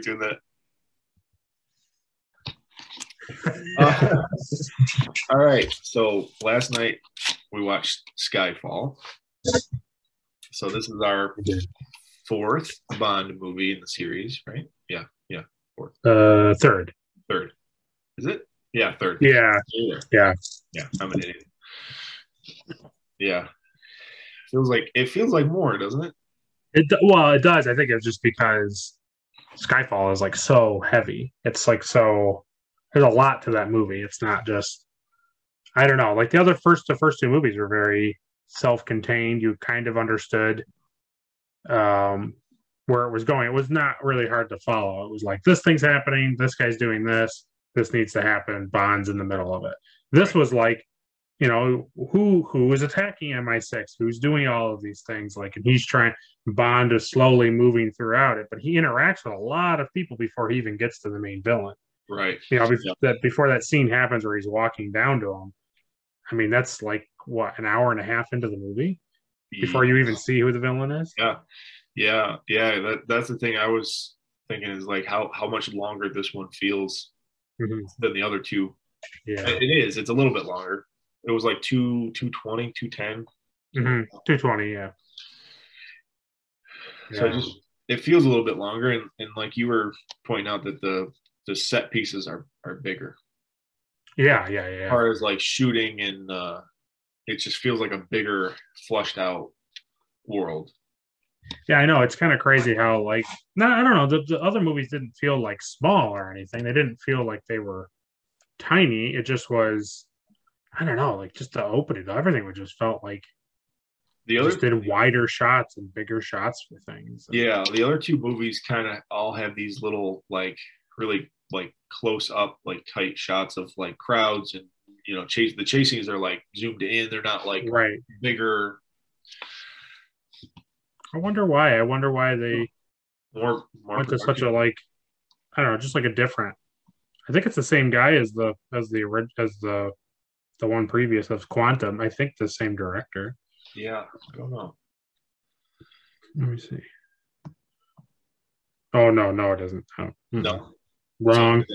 Doing that. All right. So last night we watched Skyfall. So this is our fourth Bond movie in the series, right? Yeah. Fourth. Third. Is it? Yeah, third. Yeah. I'm an idiot. Yeah. It feels like more, doesn't it? It does. I think it's just because Skyfall is like so heavy. It's like so. There's a lot to that movie. It's not just. I don't know. Like the first two movies were very self-contained. You kind of understood where it was going. It was not really hard to follow. It was like this thing's happening. This guy's doing this. This needs to happen. Bond's in the middle of it. This was like, who is attacking MI6? Who's doing all of these things? Like, and he's trying. Bond is slowly moving throughout it, but he interacts with a lot of people before he even gets to the main villain. Right. Before that scene happens where he's walking down to him. I mean, that's like what, an hour and a half into the movie before you even see who the villain is. Yeah. That's the thing I was thinking is like how much longer this one feels than the other two. Yeah, it is. It's a little bit longer. It was like 220, 210. 220, yeah. So it feels a little bit longer, and like you were pointing out that the set pieces are bigger. Yeah. As far as like shooting and it just feels like a bigger, flushed out world. Yeah, I know. It's kind of crazy how I don't know. The other movies didn't feel like small or anything. They didn't feel like they were tiny. It just was, I don't know, like just the opening. Everything would just felt like just did wider shots and bigger shots for things. Yeah, the other two movies kind of all have these little like really like close up like tight shots of like crowds and the chasings are like zoomed in. They're not like bigger. I wonder why they more went to such a like, I don't know, just like a different. I think it's the same guy as the one previous of Quantum. I think the same director. Yeah, I don't know. Let me see. Oh no, it doesn't. Oh, no, wrong.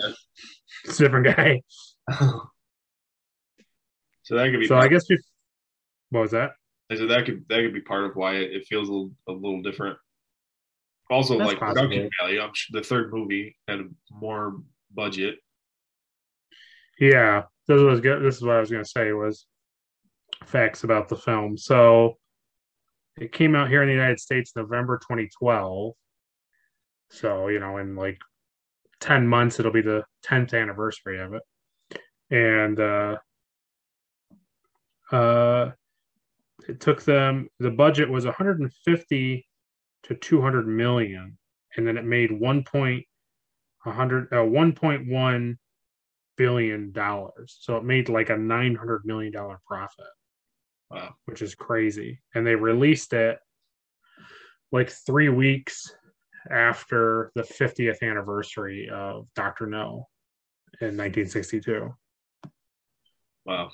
It's a different guy. So that could be. So I guess what was that? I said that could be part of why it feels a little different. Also, that's like possible. Production value. I'm sure the third movie had more budget. Yeah, this was good. This is what I was going to say was facts about the film. So it came out here in the United States November 2012. So in like 10 months, it'll be the 10th anniversary of it, and it took them. The budget was 150 to 200 million, and then it made 1.1 billion dollars. So it made like a $900 million profit. Wow, which is crazy. And they released it like 3 weeks after the 50th anniversary of Dr. No in 1962. Wow.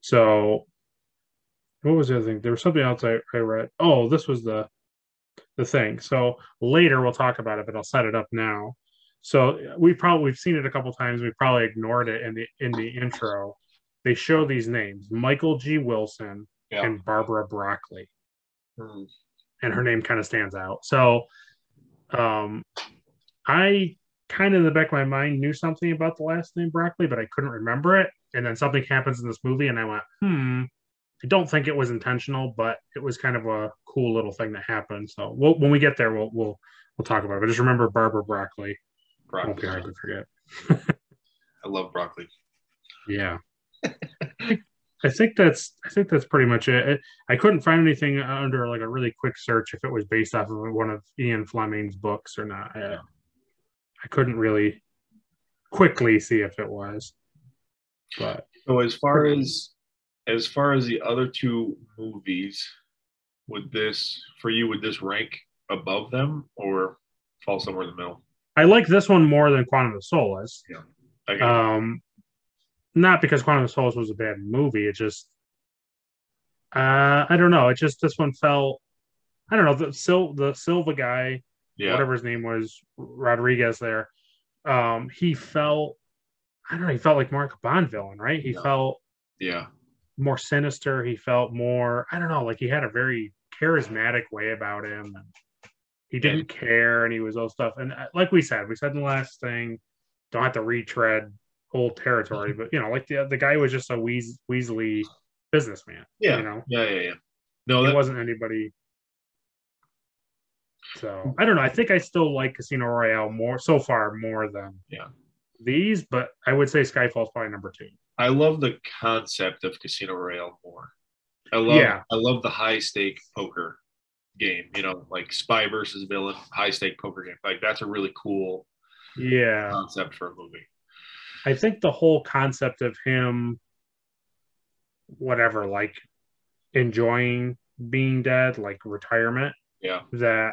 So what was the other thing? There was something else I read. Oh, this was the thing. So later we'll talk about it, but I'll set it up now. So we've seen it a couple times. We probably ignored it in the intro. They show these names: Michael G. Wilson and Barbara Brockley, and her name kind of stands out. So, I kind of in the back of my mind knew something about the last name Brockley, but I couldn't remember it. And then something happens in this movie, and I went, I don't think it was intentional, but it was kind of a cool little thing that happened. So when we get there, we'll talk about it. But just remember Barbara Brockley. Won't be hard to forget. I love broccoli. Yeah. I think that's pretty much it. I couldn't find anything under like a really quick search if it was based off of one of Ian Fleming's books or not. I couldn't really quickly see if it was. But So as far as the other two movies, would this rank above them or fall somewhere in the middle? I like this one more than Quantum of Solace. Yeah. Not because Quantum of Solace was a bad movie. It just I don't know. It just this one felt I don't know, the Silva guy, Yeah. whatever his name was, Rodriguez there. He felt I don't know, he felt like more like a Bond villain, right? He felt more sinister. He felt more, I don't know, like he had a very charismatic way about him. And he didn't care, and he was all stuff. And like we said in the last thing, don't have to retread old territory, but like the guy was just a Weasley businessman. Yeah. No, he wasn't anybody. So I don't know. I think I still like Casino Royale more than these, but I would say Skyfall is probably number 2. I love the concept of Casino Royale more. I love the high stake poker game, like spy versus villain, high stake poker game. Like that's a really cool concept for a movie. I think the whole concept of him like enjoying being dead, like retirement. That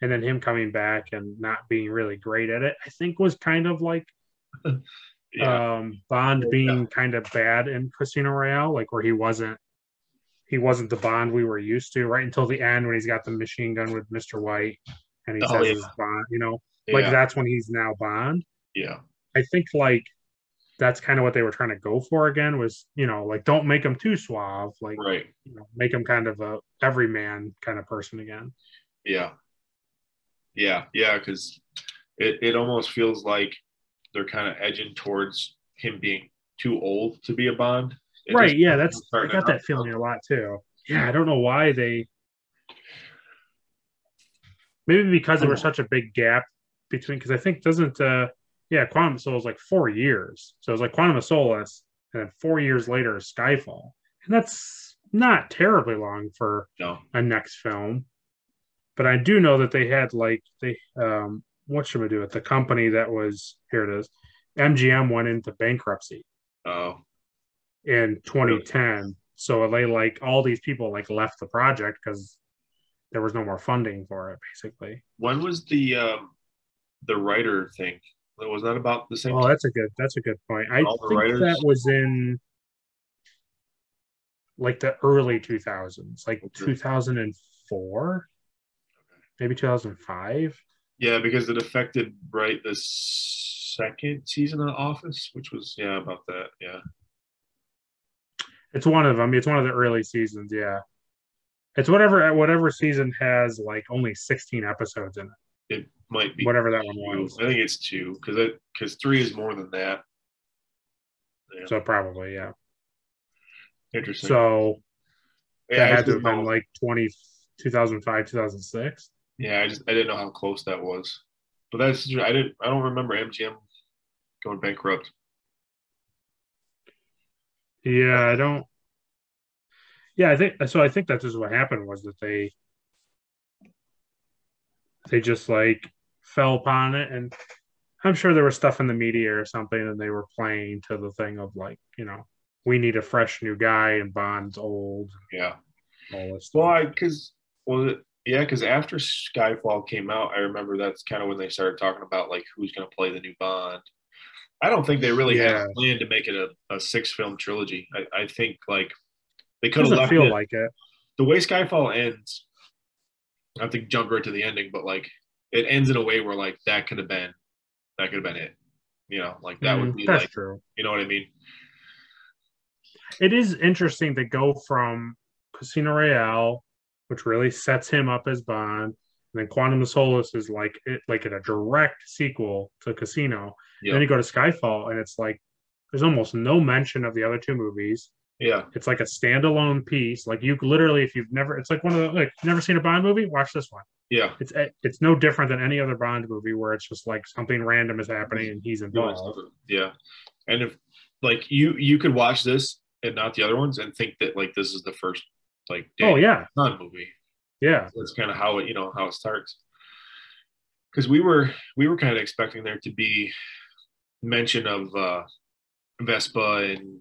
and then him coming back and not being really great at it, I think was kind of like Bond being kind of bad in Casino Royale, like where he wasn't the Bond we were used to, right until the end when he's got the machine gun with Mr. White and he says he's Bond, like that's when he's now Bond. I think like that's kind of what they were trying to go for again was, like don't make him too suave, like make him kind of a everyman kind of person again. Because it almost feels like they're kind of edging towards him being too old to be a Bond. Right, yeah, I got that feeling a lot too. Yeah, I don't know why maybe because there was such a big gap between, because I think Quantum of Solace like 4 years. So it was like Quantum of Solace and then 4 years later Skyfall. And that's not terribly long for a next film. But I do know that they had what should we do with the company that was, here it is, MGM went into bankruptcy in 2010. Really? So they all these people left the project because there was no more funding for it, basically. When was the writer thing? Was that about the same time? That's a good point. I think that was in the early 2000s, 2004. Maybe 2005. Yeah, because it affected the second season of The Office, which was about that. Yeah, it's one of them. It's one of the early seasons. Yeah, it's whatever season has only 16 episodes in it. It might be whatever that one was. I think it's 2 because 3 is more than that. Yeah. So probably Interesting. So that had to have been 2005, 2006. Yeah, I didn't know how close that was, but I don't remember MGM going bankrupt. Yeah, I don't. Yeah, I think so. I think that's just what happened was that they just fell upon it, and I'm sure there was stuff in the media or something, and they were playing to the thing of we need a fresh new guy, and Bond's old. Yeah. All this stuff. Well, because after Skyfall came out, I remember that's kind of when they started talking about who's going to play the new Bond. I don't think they really had a plan to make it a 6-film trilogy. I think they could have left feel like it. The way Skyfall ends, I have to jump right to the ending, but it ends in a way where that could have been it. That would be that's true. You know what I mean? It is interesting to go from Casino Royale, which really sets him up as Bond, and then Quantum of Solace is a direct sequel to Casino. Yep. And then you go to Skyfall, and it's there's almost no mention of the other 2 movies. Yeah, it's a standalone piece. You literally, if you've never, it's one of the you've never seen a Bond movie, watch this one. Yeah, it's no different than any other Bond movie where it's just something random is happening and he's involved. Yeah, and if you could watch this and not the other ones, and think that like this is the first like Oh yeah, Bond movie. yeah. That's kind of how it how it starts. Because we were kind of expecting there to be mention of Vespa and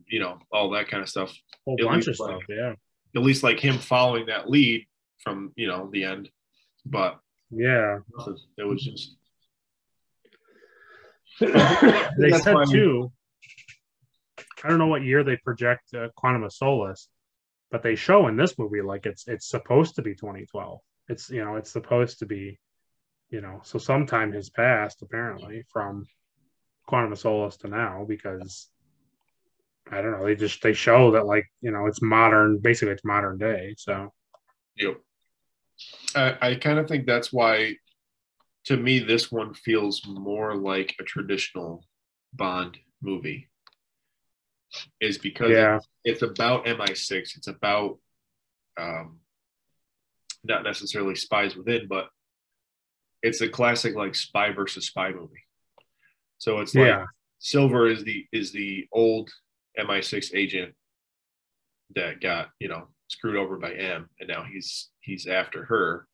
all that kind of stuff. Whole At bunch least of stuff. Yeah, at least like him following that lead from the end, but yeah. it was just They that's said why too. I don't know what year they project Quantum of Solace, but they show in this movie like it's supposed to be 2012. It's supposed to be so sometime has passed apparently from Quantum of Solace to now because I don't know they show that like it's modern, basically it's modern day. So yep. I kind of think that's why, to me, this one feels more like a traditional Bond movie, is because yeah, it's about MI6. It's about not necessarily spies within, but it's a classic like spy versus spy movie. So it's like yeah, Silver is the old MI6 agent that got screwed over by M, and now he's after her.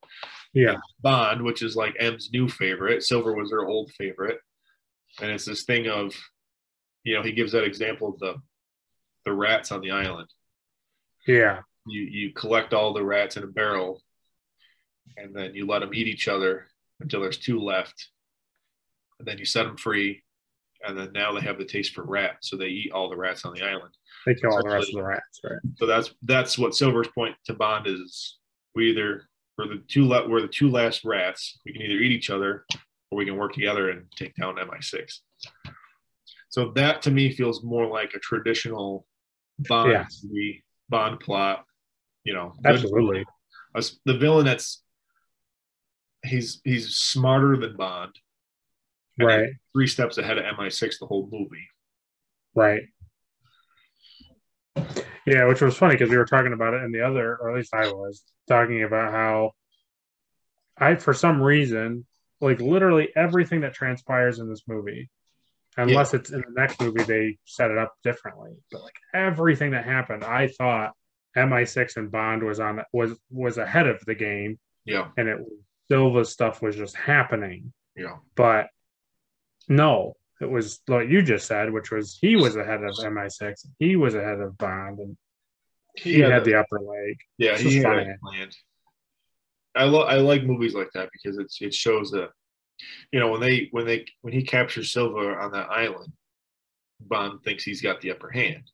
yeah. And Bond, which is like M's new favorite. Silver was her old favorite, and it's this thing of he gives that example of the rats on the island. Yeah. You collect all the rats in a barrel, and then you let them eat each other until there's 2 left, and then you set them free, and then now they have the taste for rat, so they eat all the rats on the island. They kill all the rest of the rats, right? So that's what Silver's point to Bond is. We're the 2 last rats. We can either eat each other, or we can work together and take down MI6. So that to me feels more like a traditional Bond movie, Bond plot. Absolutely. The villain he's smarter than Bond, right? 3 steps ahead of MI6 the whole movie. Right. Yeah, which was funny because we were talking about it in the other, or at least I was talking about how for some reason, like literally everything that transpires in this movie, unless it's in the next movie, they set it up differently. But like everything that happened, I thought MI6 and Bond was ahead of the game. Yeah. And Silva's stuff was just happening. Yeah. But no, it was what you just said, which was he was ahead of MI6. He was ahead of Bond, and he had the upper leg. Yeah, he had it planned. I like movies like that because it shows that when he captures Silva on that island, Bond thinks he's got the upper hand.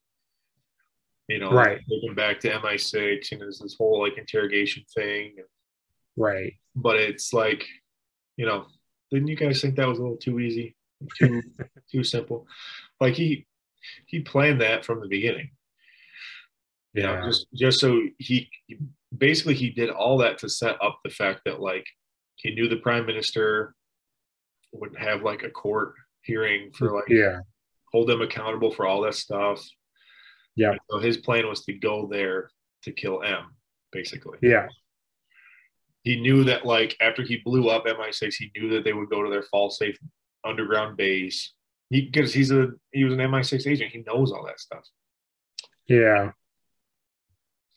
Right. Taking back to MI6, and there's this whole like interrogation thing. Right. But it's like, didn't you guys think that was a little too easy, too simple? Like he planned that from the beginning. Just so he basically he did all that to set up the fact that like he knew the prime minister would have like a court hearing for like hold them accountable for all that stuff. Yeah. So his plan was to go there to kill M, basically. Yeah. He knew that like after he blew up MI6, he knew that they would go to their fall safe underground base. Because he was an MI6 agent, he knows all that stuff. Yeah.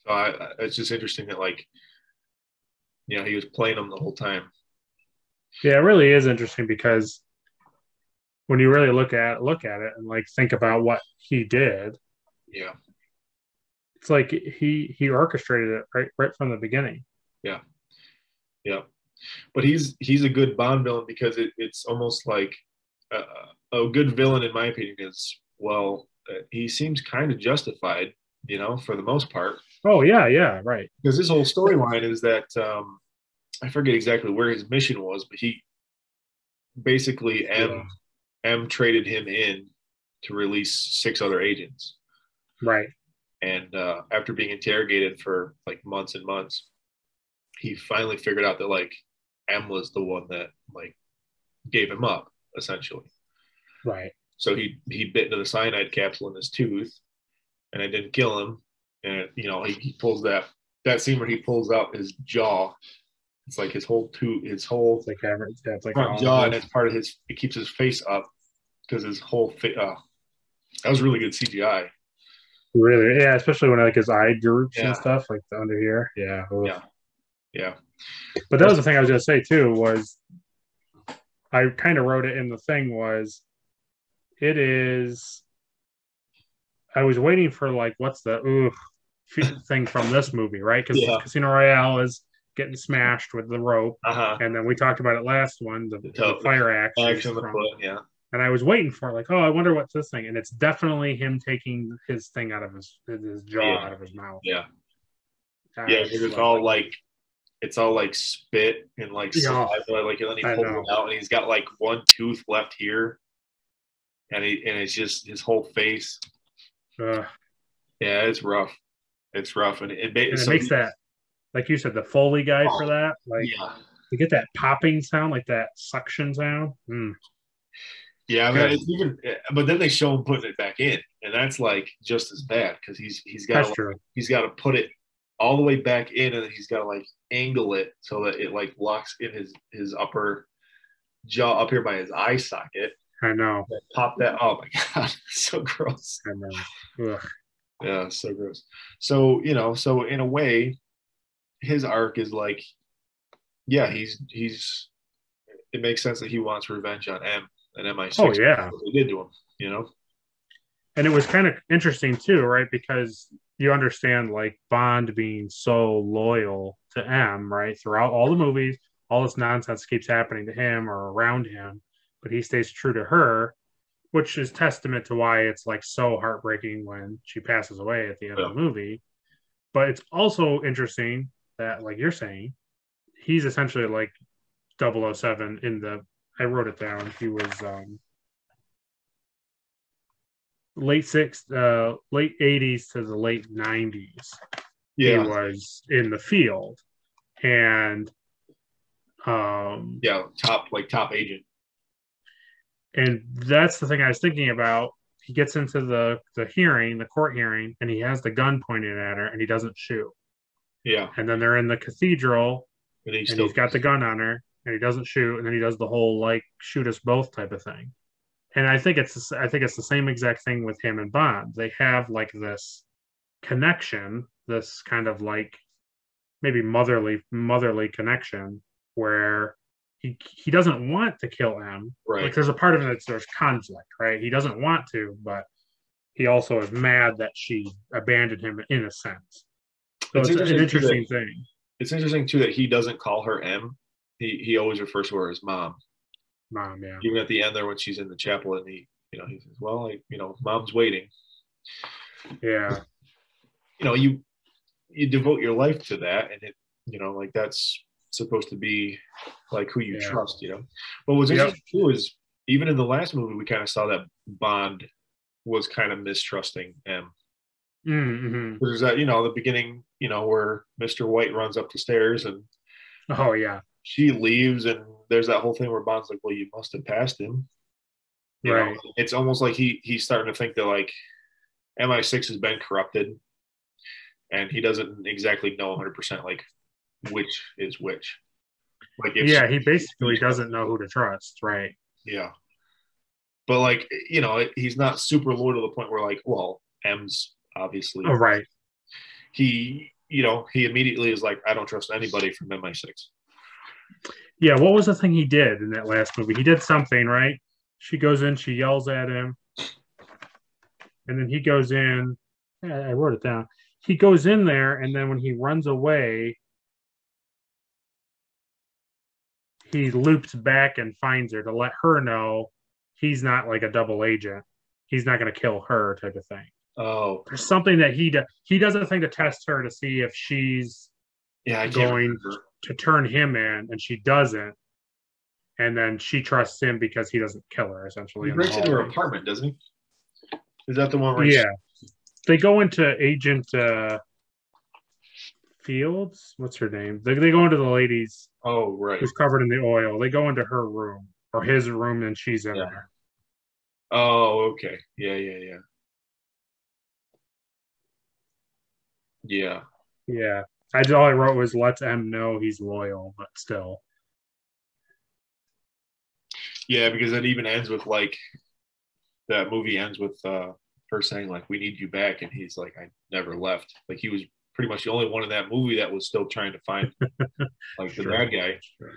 So it's just interesting that like, he was playing them the whole time. Yeah, it really is interesting because when you really look at it and like think about what he did, it's like he orchestrated it right from the beginning. Yeah. But he's a good Bond villain because it's almost like a good villain in my opinion is he seems kind of justified, for the most part. Oh yeah, right. Because this whole storyline is that I forget exactly where his mission was, but he basically M traded him in to release 6 other agents. Right. And after being interrogated for like months and months, he finally figured out that like M was the one that like gave him up essentially. Right. So he bit into the cyanide capsule in his tooth, and it didn't kill him. And he pulls that scene where he pulls out his jaw. It's like his whole tooth, his whole it's like front jaw, and it's part of his. It keeps his face up because his whole face. That was really good CGI. Really, yeah, especially when like his eye droops and Yeah, stuff, like the under here. Yeah. Oof. yeah, yeah. But that was the thing I was gonna say too, was I kind of wrote it in the thing was it is I was waiting for like what's the thing from this movie, right? Because Yeah. Casino Royale is getting smashed with the rope, Uh-huh. and then we talked about it last one, the fire axe is Action the from. foot, yeah. And I was waiting for it, like, oh, I wonder what's this thing, and it's definitely him taking his thing out of his jaw Yeah. out of his mouth. Yeah. Yeah, because That's it's all like spit and like yeah, saliva, like, and then he I pulls know. it out and he's got like one tooth left here, and it's just his whole face. Uh, Yeah, it's rough. It's rough, and and it makes that, like you said, the Foley guy for that, like yeah, you get that popping sound, like that suction sound. yeah. I mean, Good. it's even, but then they show him putting it back in, and that's like just as bad because That's true. he's got to put it all the way back in, and then he's got to like angle it so that it like locks in his upper jaw up here by his eye socket. I know. Pop that. Oh my god, so gross. I know. Ugh. Yeah, so gross. So so in a way, his arc is like, yeah, he's. It makes sense that he wants revenge on M and MI6. Oh yeah, what they did to him. and it was kind of interesting too, right? Because you understand like Bond being so loyal to M, right? Throughout all the movies, all this nonsense keeps happening to him or around him, but he stays true to her, which is testament to why it's like so heartbreaking when she passes away at the end of Yeah. the movie. But it's also interesting that, like you're saying, he's essentially like 007 in the. I wrote it down. He was late 80s to the late 90s. Yeah. He was in the field, and yeah, top agent. And that's the thing I was thinking about. He gets into the hearing, the court hearing, and he has the gun pointed at her, and he doesn't shoot. Yeah. And then they're in the cathedral, and he's got the gun on her, and he doesn't shoot, and then he does the whole like shoot us both type of thing. And I think it's the same exact thing with him and Bond. They have like this connection, this kind of like maybe motherly connection where he doesn't want to kill M. Right. Like there's a part of it that's there's conflict, right? He doesn't want to, but he also is mad that she abandoned him in a sense. So it's an interesting thing. It's interesting too that he doesn't call her M. He always refers to her as mom. Mom, yeah. Even at the end there when she's in the chapel and he says, well, mom's waiting. Yeah. You devote your life to that, and it like that's supposed to be like who you trust. But what's interesting too is even in the last movie we kind of saw that Bond was kind of mistrusting M. Mm-hmm. There's that the beginning where Mr. White runs up the stairs and oh yeah, she leaves, and there's that whole thing where Bond's like, well, you must have passed him. Right. It's almost like he's starting to think that like MI6 has been corrupted, and he doesn't exactly know 100% like which is which. Like he basically doesn't know who to trust, right? Yeah. But like he's not super loyal to the point where like, well, M's obviously right. He immediately is like, I don't trust anybody from MI6. Yeah, what was the thing he did in that last movie? He did something, right? She goes in, she yells at him, and then he goes in. I wrote it down. He goes in there, and then when he runs away, he loops back and finds her to let her know he's not like a double agent. He's not going to kill her type of thing. Oh, there's something that he does a thing to test her to see if she's going to turn him in, and she doesn't. And then she trusts him because he doesn't kill her, essentially. He breaks into her apartment, doesn't he? Is that the one where they go into Agent Fields? What's her name? They go into the lady's. Oh, right. Who's covered in the oil. They go into her room or his room, and she's in there. Oh, okay. Yeah. Yeah. All I wrote was lets M know he's loyal, but still. Yeah, because it even ends with like that movie ends with her saying like, "We need you back," and he's like, "I never left." Like he was pretty much the only one in that movie that was still trying to find like the bad guy. Sure.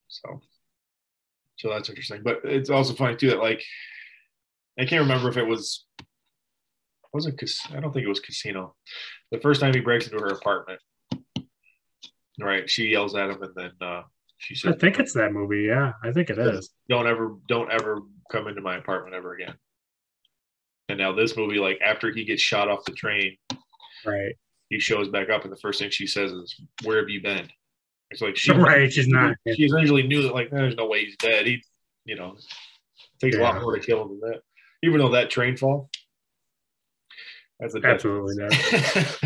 So that's interesting. But it's also funny too that like I can't remember if it was I don't think it was Casino. The first time he breaks into her apartment, right? She yells at him, and then she says, I think it's that movie. Yeah, I think it is. Don't ever come into my apartment ever again. And now this movie, like after he gets shot off the train, right? He shows back up, and the first thing she says is, "Where have you been?" It's like she's not. She essentially knew that like there's no way he's dead. He, it takes a lot more to kill him than that. Even though that train fall, that's absolutely does.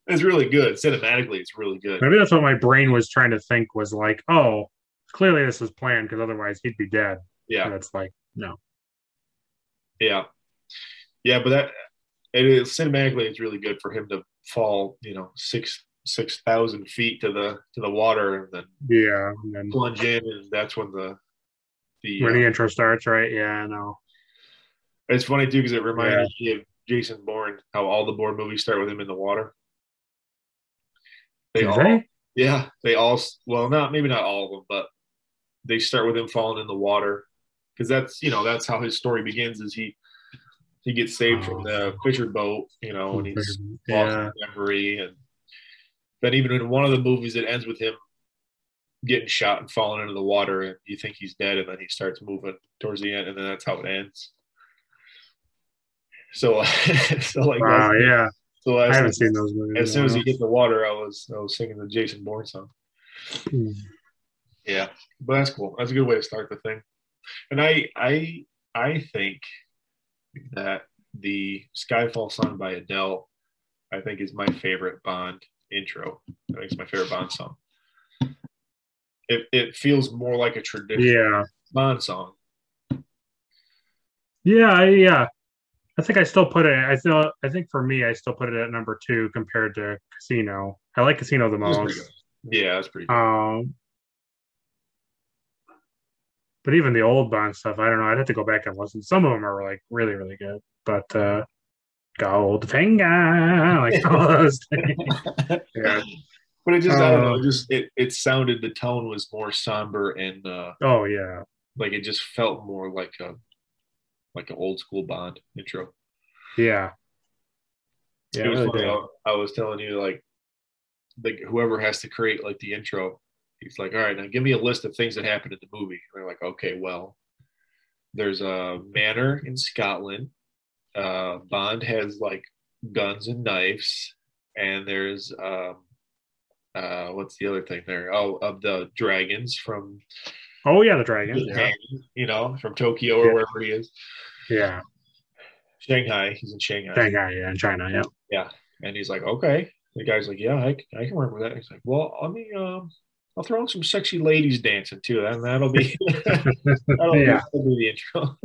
It's really good. Cinematically, it's really good. Maybe that's what my brain was trying to think was like, oh, clearly this was planned because otherwise he'd be dead. Yeah. And it's like, no. Yeah. Yeah, but it is cinematically it's really good for him to fall, 6,000 feet to the water and then plunge in, and that's when the intro starts, right? Yeah, I know. It's funny too because it reminded me of Jason Bourne, how all the Bourne movies start with him in the water. They all well, maybe not all of them, but they start with him falling in the water because that's how his story begins. Is he gets saved from the fisher boat, and he's lost his memory, and then even in one of the movies, it ends with him getting shot and falling into the water, and you think he's dead, and then he starts moving towards the end, and then that's how it ends. So like, wow, yeah. So I haven't seen those movies. As soon as he hit the water, I was singing the Jason Bourne song. Yeah, but that's cool. That's a good way to start the thing. And I think that the Skyfall song by Adele, I think is my favorite Bond intro. I think it's my favorite Bond song. It feels more like a traditional Bond song. Yeah. I think I still put it. I think for me, I still put it at number 2 compared to Casino. I like Casino the most. Yeah, that's pretty good. But even the old Bond stuff, I don't know. I'd have to go back and listen. Some of them are like really, really good. But Goldfinger, like all those things. Yeah. But it just, I don't know. It sounded, the tone was more somber and. Oh yeah. Like it just felt more like an old school Bond intro. Yeah. Yeah. It was funny. I was telling you like whoever has to create like the intro, he's like, all right, now give me a list of things that happened in the movie. And they're like, okay, well, there's a manor in Scotland. Bond has like guns and knives, and there's what's the other thing there? Oh, of the dragons from. Oh yeah, the dragon. Yeah. From Tokyo or wherever he is. Yeah. Shanghai. He's in Shanghai. Shanghai, yeah, in China, yeah. Yeah. And he's like, okay. The guy's like, yeah, I can remember that. He's like, well, let me I'll throw in some sexy ladies dancing too, and that'll be that'll be the intro.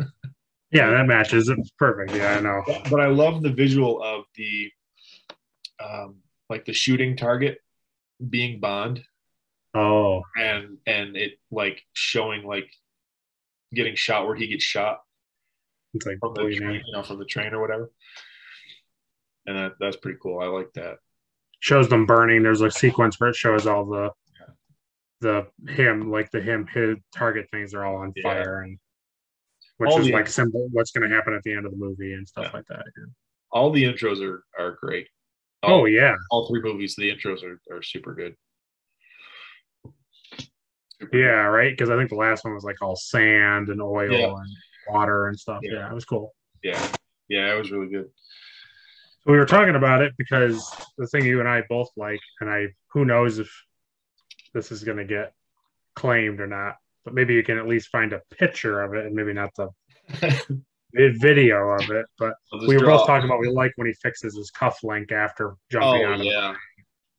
Yeah, that matches. It's perfect. Yeah, I know. But I love the visual of the like the shooting target being Bond. Oh. And it like showing like getting shot where he gets shot. It's like from the train, from the train or whatever. And that's pretty cool. I like that. Shows them burning. There's a sequence where it shows all his target things are all on fire, and which is like symbol what's going to happen at the end of the movie and stuff like that. Yeah. All the intros are great. All 3 movies, the intros are super good. Yeah, right. Because I think the last one was like all sand and oil and water and stuff. Yeah, it was cool. Yeah, it was really good. So we were talking about it because the thing you and I both like, and who knows if this is going to get claimed or not, but maybe you can at least find a picture of it, and maybe not the video of it. But we were both talking about we like when he fixes his cuff link after jumping on it. Yeah.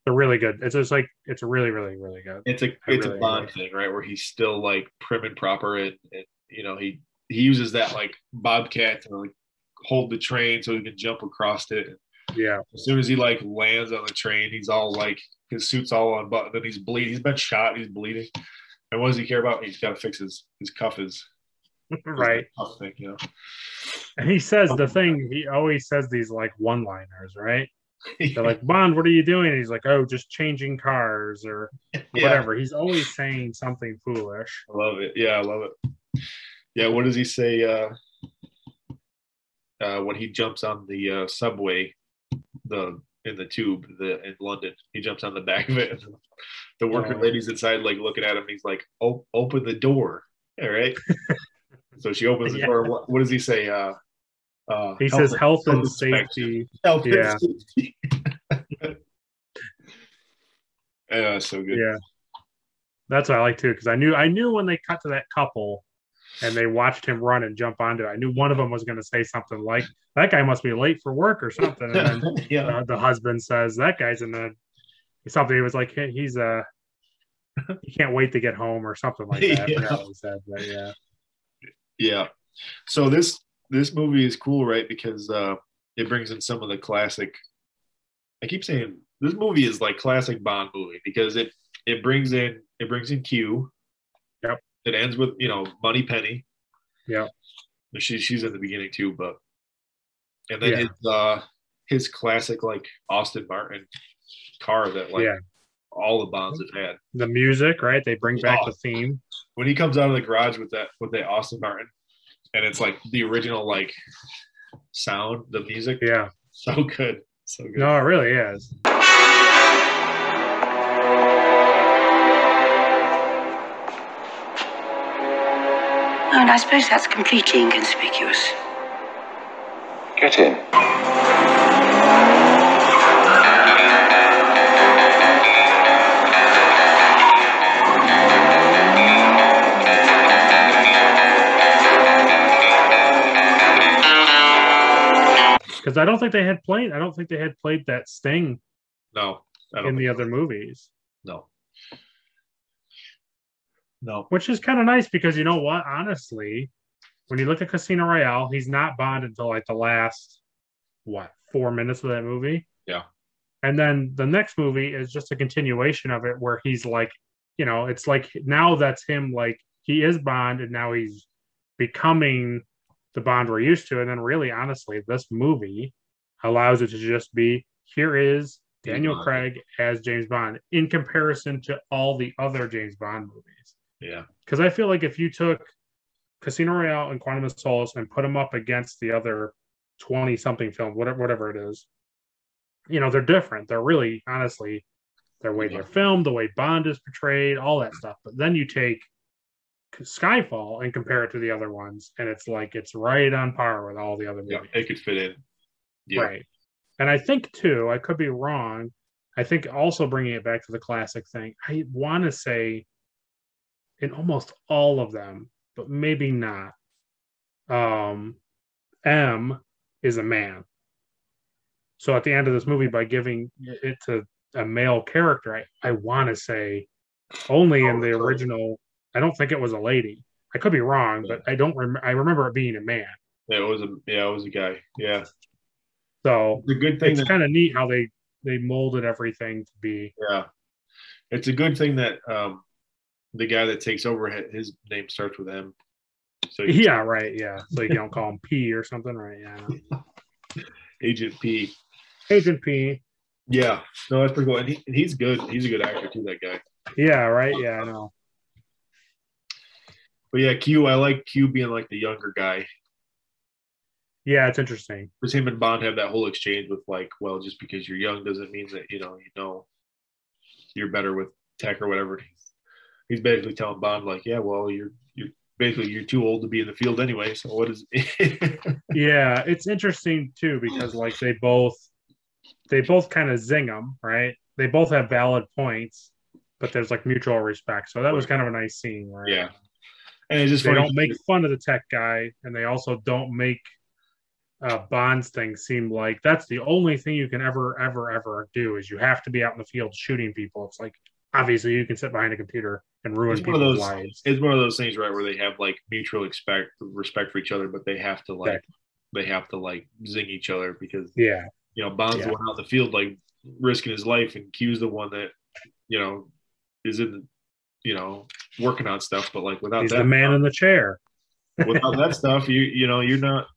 They're really good. It's just like it's really, really, really good. It's a Bond thing, right? Where he's still like prim and proper, and he uses that like bobcat to like hold the train so he can jump across it. Yeah. As soon as he like lands on the train, he's all like his suit's all unbuttoned, and he's bleeding. He's been shot. He's bleeding. And what does he care about? He's got to fix his cuff. Right. Cuff thing, And he says the thing, he always says these like one-liners, right? They're like, Bond, what are you doing? And he's like, oh, just changing cars or Yeah, whatever. He's always saying something foolish. I love it. Yeah, I love it. Yeah, what does he say when he jumps on the subway, in the tube, in London? He jumps on the back of it. And the worker lady's inside, like looking at him. He's like, "Oh, open the door." All right. So she opens the door. What does he say? He says health and safety. Health and safety. So good. Yeah, that's what I like too, because I knew when they cut to that couple and they watched him run and jump onto it, I knew one of them was going to say something like, "That guy must be late for work or something." And then the husband says, "That guy's in the something." He was like, "He's he can't wait to get home" or something like that. I forgot what he said, but yeah. Yeah. So this movie is cool, right? Because it brings in some of the classic. I keep saying this movie is like classic Bond movie because it brings in Q. Yep. It ends with Money Penny. Yeah. She's in the beginning too, and then his classic like Aston Martin car that all the Bonds have had. The music, right? They bring back the theme. When he comes out of the garage with that Aston Martin, and it's like the original like sound, the music. Yeah. So good. So good. No, it really is. Oh, and I suppose that's completely inconspicuous. Get in. Because I don't think they had played that Sting. No, in the other movies. No. Which is kind of nice because you know what? Honestly, when you look at Casino Royale, he's not Bond until like the last 4 minutes of that movie. Yeah. And then the next movie is just a continuation of it where he's like, it's like now that's him, like he is Bond and now he's becoming the Bond we're used to. And then really, honestly, this movie allows it to just be, here is Daniel Craig as James Bond in comparison to all the other James Bond movies. Yeah. Because I feel like if you took Casino Royale and Quantum of Solace and put them up against the other 20-something films, whatever it is, they're different. They're really, honestly, the way they're filmed, the way Bond is portrayed, all that stuff. But then you take Skyfall and compare it to the other ones, and it's like it's right on par with all the other movies. Yeah, it could fit in. Yeah. Right. And I think, too, I could be wrong, I think also bringing it back to the classic thing, I want to say in almost all of them, but maybe not, M is a man. So at the end of this movie, by giving it to a male character, I want to say only in the original, I don't think it was a lady. I could be wrong, but I don't remember. I remember it being a man. Yeah, it was a guy. Yeah. So the good thing it's kind of neat how they molded everything to be. Yeah, it's a good thing that the guy that takes over, his name starts with M. So right. Yeah, so you don't call him P or something, right? Yeah. Agent P. Agent P. Yeah, no, that's pretty cool, and he's good. He's a good actor too. That guy. Yeah. Right. Yeah, I know. But yeah, Q. I like Q being like the younger guy. Yeah, it's interesting. Because him and Bond have that whole exchange with like, well, just because you're young doesn't mean that you're better with tech or whatever. He's basically telling Bond like, yeah, well, you're too old to be in the field anyway. So what is? Yeah, it's interesting too because like they both kind of zing them, right? They both have valid points, but there's like mutual respect. So that was kind of a nice scene, right? Yeah, and it's just they don't make fun of the tech guy, and they also don't make Bond's thing seem like that's the only thing you can ever do is you have to be out in the field shooting people. It's like obviously you can sit behind a computer and ruin people's lives. It's one of those things, right, where they have like mutual respect for each other, but they have to like zing each other because Bond's the one out in the field like risking his life, and Q's the one that is in working on stuff, but like without he's that, the man in the chair. Without that stuff, you're not.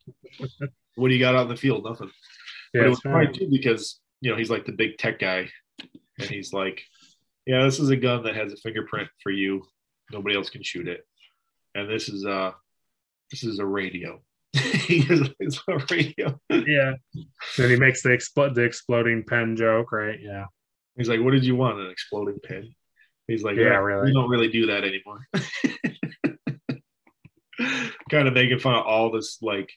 What do you got out in the field? Nothing. Yeah, But it was it's funny right. too because he's like the big tech guy, and he's like, "Yeah, this is a gun that has a fingerprint for you. Nobody else can shoot it, and this is a radio." It's a radio. Yeah. Then he makes the exploding pen joke, right? Yeah. He's like, "What did you want? An exploding pen?" He's like, Yeah, We really. don't really do that anymore." Kind of making fun of all this like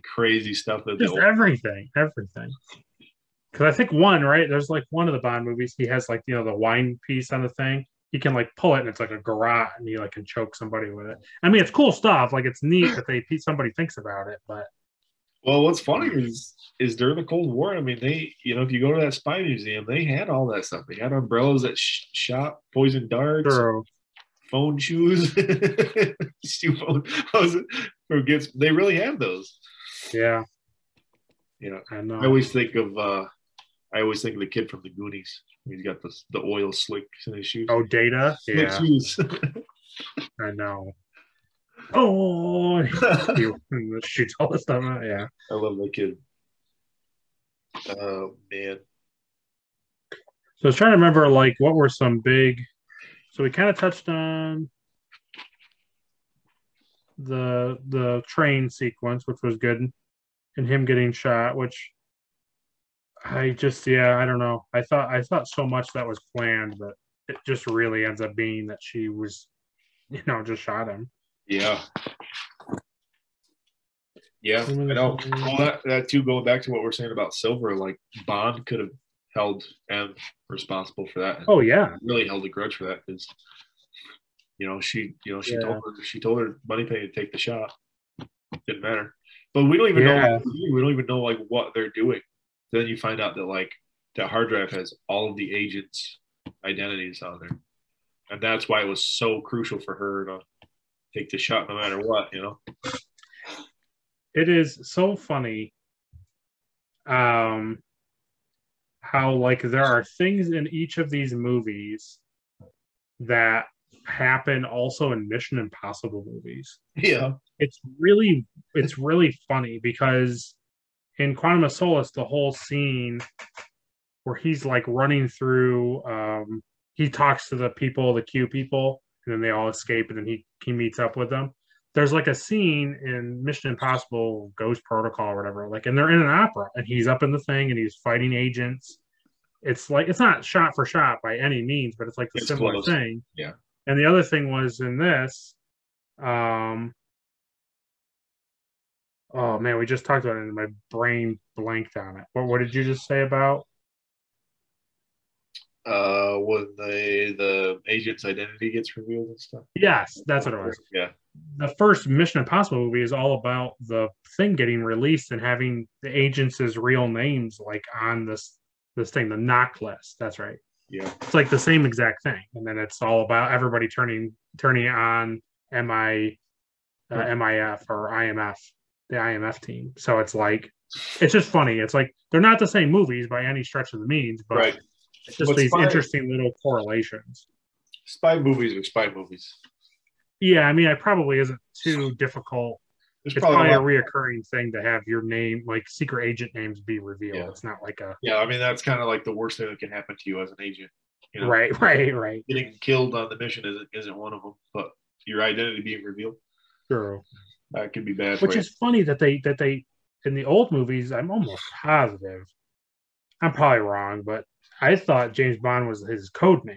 crazy stuff that the Just old. everything. Because I think one, right? There's like one of the Bond movies. He has like the wine piece on the thing. He can like pull it, and it's like a garrote, and he like can choke somebody with it. I mean, it's cool stuff. Like it's neat that somebody thinks about it, but Well, what's funny is during the Cold War, I mean, they, if you go to that spy museum, they had all that stuff. They had umbrellas that shot poison darts, true. phone shoes, shoe phone. They really have those. Yeah, I I know. always think of the kid from the Goonies. He's got the oil slicks in his shoes. Oh, Data. Slick Yeah, shoes. I know. Oh, he shoots all the stuff out. Yeah. I love that kid. Oh man. So I was trying to remember like what were some big. So we kind of touched on the train sequence, which was good, and him getting shot, which I don't know. I thought so much that was planned, but it just really ends up being that she was, just shot him. Yeah. Yeah, I know. Well, that too, going back to what we're saying about Silver, like Bond could have held M responsible for that. Oh yeah, really held a grudge for that because she told her Moneypenny to take the shot. Didn't matter, but we don't even know. We don't even know like what they're doing. Then you find out that like that hard drive has all of the agents' identities on there, and that's why it was so crucial for her to take the shot no matter what. It is so funny how like there are things in each of these movies that happen also in Mission Impossible movies. Yeah. It's really funny because in Quantum of Solace, the whole scene where he's like running through he talks to the Q people, and then they all escape, and then he meets up with them. There's like a scene in Mission Impossible Ghost Protocol or whatever, like, and they're in an opera, and he's up in the thing, and he's fighting agents. It's like it's not shot for shot by any means, but it's like the similar close. thing. Yeah. And the other thing was in this, oh man, we just talked about it, and my brain blanked on it. What did you just say about? When the agent's identity gets revealed and stuff. Yes, that's what it was. Yeah. The first Mission Impossible movie is all about the thing getting released and having the agents' real names like on this thing, the knock list. That's right. Yeah. It's like the same exact thing, and then it's all about everybody turning on MIF or IMF, the IMF team. So it's like it's just funny. It's like they're not the same movies by any stretch of the means, but right. It's just these interesting little correlations. Spy movies are spy movies. Yeah, I mean, it probably isn't too difficult. It's probably a reoccurring thing to have your name, like secret agent names, be revealed. Yeah. It's not like a. Yeah, I mean that's kind of like the worst thing that can happen to you as an agent. Right. Getting killed on the mission isn't one of them, but your identity being revealed. True. That could be bad. Which is funny that they in the old movies, I'm almost positive. I'm probably wrong, but I thought James Bond was his code name.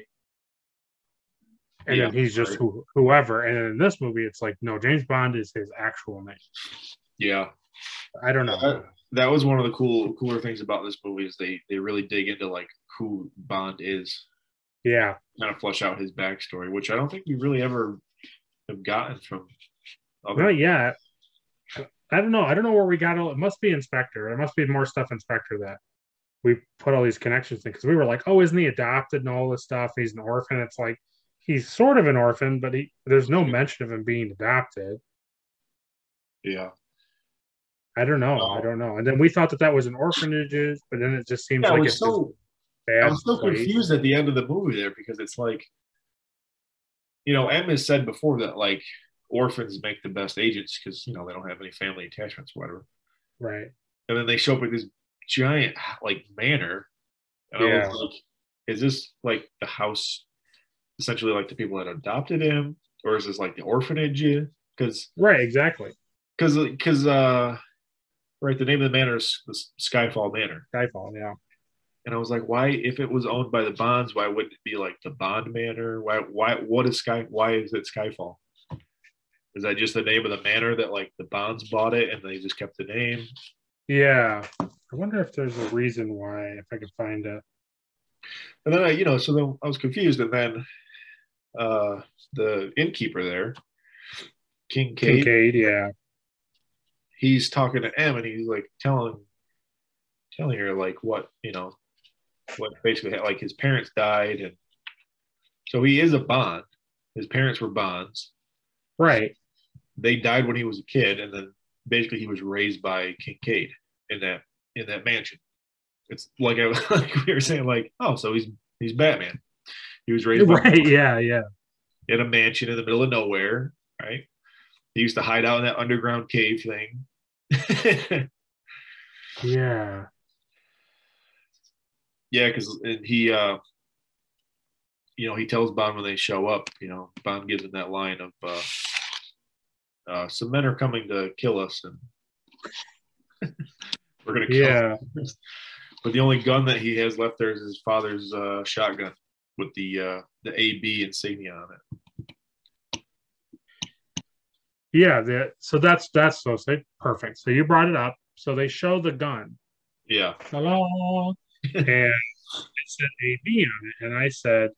And then he's just whoever. And in this movie, it's like, no, James Bond is his actual name. Yeah. I don't know. That was one of the cooler things about this movie is they really dig into like who Bond is. Yeah. Kind of flesh out his backstory, which I don't think we really ever have gotten from other. Not yet. I don't know. I don't know where we got it. It must be Inspector. There must be more stuff Inspector that we put all these connections in because we were like, oh, isn't he adopted and all this stuff? He's an orphan. It's like he's sort of an orphan, but there's no mention of him being adopted. Yeah. I don't know. And then we thought that was an orphanage, but then it just seems like it's so bad. I was so confused at the end of the movie there because it's like, M has said before that like orphans make the best agents because they don't have any family attachments or whatever. Right. And then they show up at this giant like manor, and I was like, is this like the house essentially like the people that adopted him, or is this like the orphanage? Because exactly. Because right, the name of the manor is the Skyfall Manor. Skyfall, yeah. And I was like, why, if it was owned by the Bonds, why wouldn't it be like the Bond Manor? Why is it Skyfall? Is that just the name of the manor that like the Bonds bought it and they just kept the name? Yeah. I wonder if there's a reason why, if I could find it. And then so then I was confused, and then the innkeeper there, Kincaid, yeah. He's talking to M, and he's like telling her like what basically like his parents died, and so he is a Bond. His parents were Bonds, right? They died when he was a kid, and then basically he was raised by Kincaid in that mansion. It's like like we were saying, like, oh, so he's Batman. He was raised right, yeah, in a mansion in the middle of nowhere, right? He used to hide out in that underground cave thing. Yeah, because he he tells Bond when they show up, Bond gives him that line of some men are coming to kill us, and we're gonna kill them. But the only gun that he has left there is his father's shotgun with the AB insignia on it. Yeah, so that's so perfect. So you brought it up. So they show the gun. Yeah. Hello. And it said AB on it. And I said,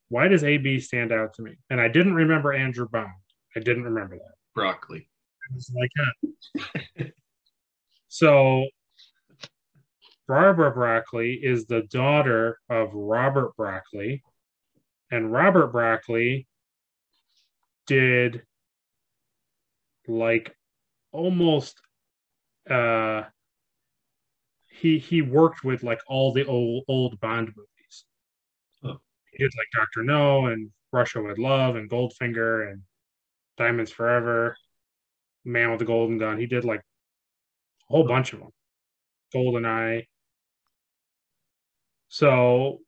why does AB stand out to me? And I didn't remember Andrew Bond. I didn't remember that. Brockley. I was like, So Barbara Brockley is the daughter of Robert Brockley. And Robert Brockley did like almost he worked with like all the old Bond movies. He did like Dr. No and Russia with Love and Goldfinger and Diamonds Forever, Man with the Golden Gun. He did like a whole bunch of them. GoldenEye. So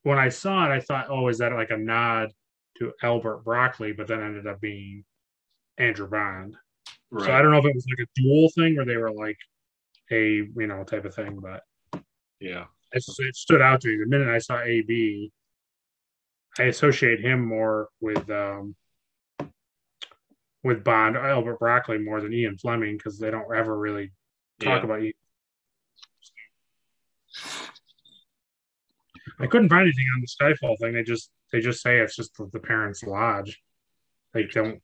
when I saw it, I thought, oh, is that like a nod to Albert Broccoli? But then ended up being Andrew Bond. Right. So I don't know if it was like a dual thing where they were like a type of thing, but yeah, it stood out to me. The minute I saw AB, I associate him more with Bond, Albert Broccoli, more than Ian Fleming, because they don't ever really talk about Ian. I couldn't find anything on the Skyfall thing. They just say it's just the parents' lodge. They don't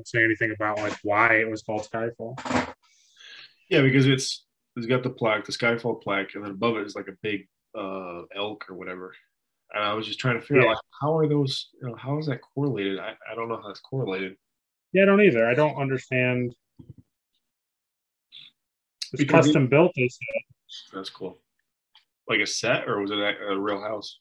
say anything about like why it was called Skyfall. Yeah, because it's got the plaque, the Skyfall plaque, and then above it is like a big elk or whatever. And I was just trying to figure out like, how are those? How is that correlated? I don't know how that's correlated. Yeah, I don't either. I don't understand. It's custom built, they said. That's cool. Like a set, or was it a real house?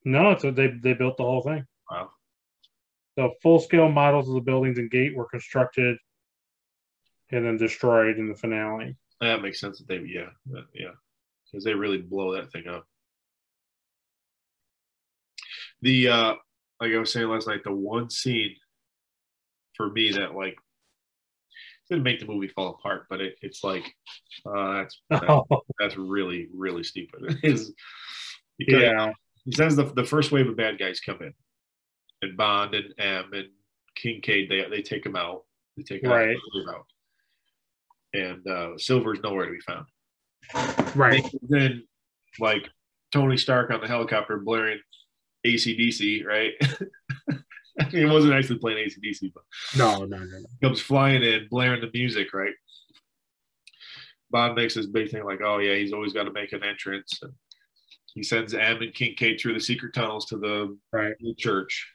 No, so they built the whole thing. Wow. The full-scale models of the buildings and gate were constructed and then destroyed in the finale. That makes sense that because they really blow that thing up. The like I was saying last night, the one scene for me that like didn't make the movie fall apart, but it's like that's really, really stupid. It is because he says the first wave of bad guys come in, and Bond and M and Kincaid they take him out. They take him out, and Silver's nowhere to be found. Right. And then like Tony Stark on the helicopter blaring AC/DC, right? I mean, it wasn't actually playing AC/DC, but no. Comes flying in, blaring the music, right? Bond makes this big thing like, oh yeah, he's always got to make an entrance, and he sends M and Kincaid through the secret tunnels to the church,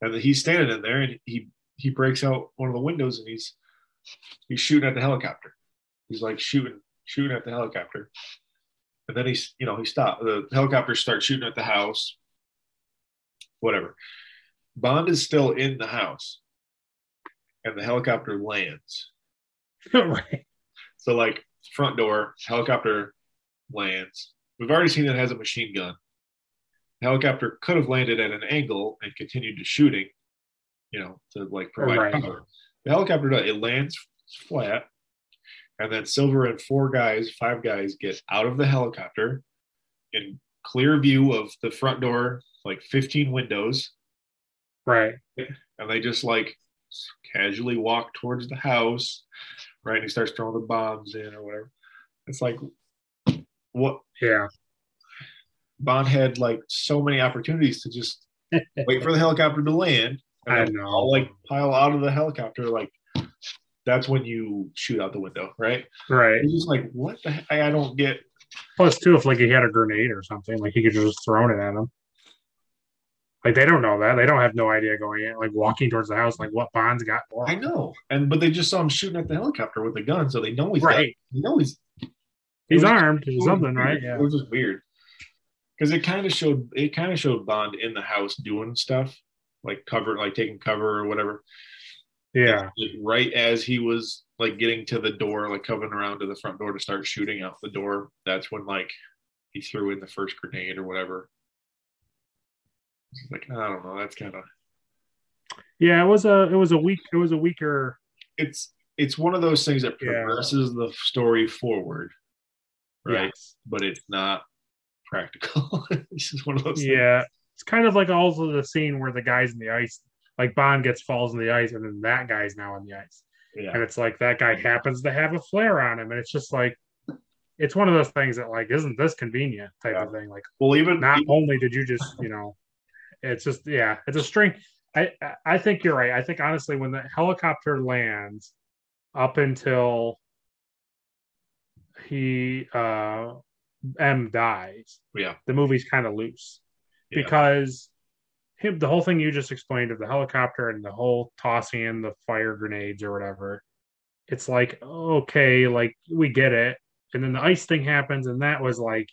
and he's standing in there, and he breaks out one of the windows, and he's shooting at the helicopter. He's like shooting at the helicopter, And then he stopped. The helicopters start shooting at the house. Whatever. Bond is still in the house, and the helicopter lands. Right. So, like, front door, helicopter lands. We've already seen it has a machine gun. The helicopter could have landed at an angle and continued to shooting, to like provide cover. The helicopter, it lands flat, and then Silver and five guys get out of the helicopter in clear view of the front door, like 15 windows. Right. And they just like casually walk towards the house, right? And he starts throwing the bombs in or whatever. It's like, what? Yeah. Bond had like so many opportunities to just wait for the helicopter to land. And I then know. all like pile out of the helicopter. Like, that's when you shoot out the window, right? Right. It's just like, what the heck? I don't get. Plus, too, if like he had a grenade or something, like he could just throw it at him. Like they don't know that. They don't have no idea going in, like walking towards the house, like what Bond's got for him. I know. But they just saw him shooting at the helicopter with a gun, so they know he's right. He's armed or something, right? Yeah. It was just weird. Because it kind of showed Bond in the house doing stuff, like taking cover or whatever. Yeah. And right as he was like getting to the door, like coming around to the front door to start shooting out the door, that's when like he threw in the first grenade or whatever. It's like, I don't know. That's kind of. Yeah, it was a weaker. It's one of those things that progresses the story forward, right? Yes. But it's not practical. It's just one of those. Yeah, things. It's kind of like also the scene where the guy's in the ice, like Bond falls in the ice, and then that guy's now in the ice, and it's like that guy happens to have a flare on him, and it's just like. It's one of those things that like isn't this convenient type of thing. Like, well, even only did you just it's just it's a string. I think you're right. I think honestly, when the helicopter lands, up until he M dies, the movie's kind of loose because the whole thing you just explained of the helicopter and the whole tossing in the fire grenades or whatever. It's like okay, like we get it, and then the ice thing happens, and that was like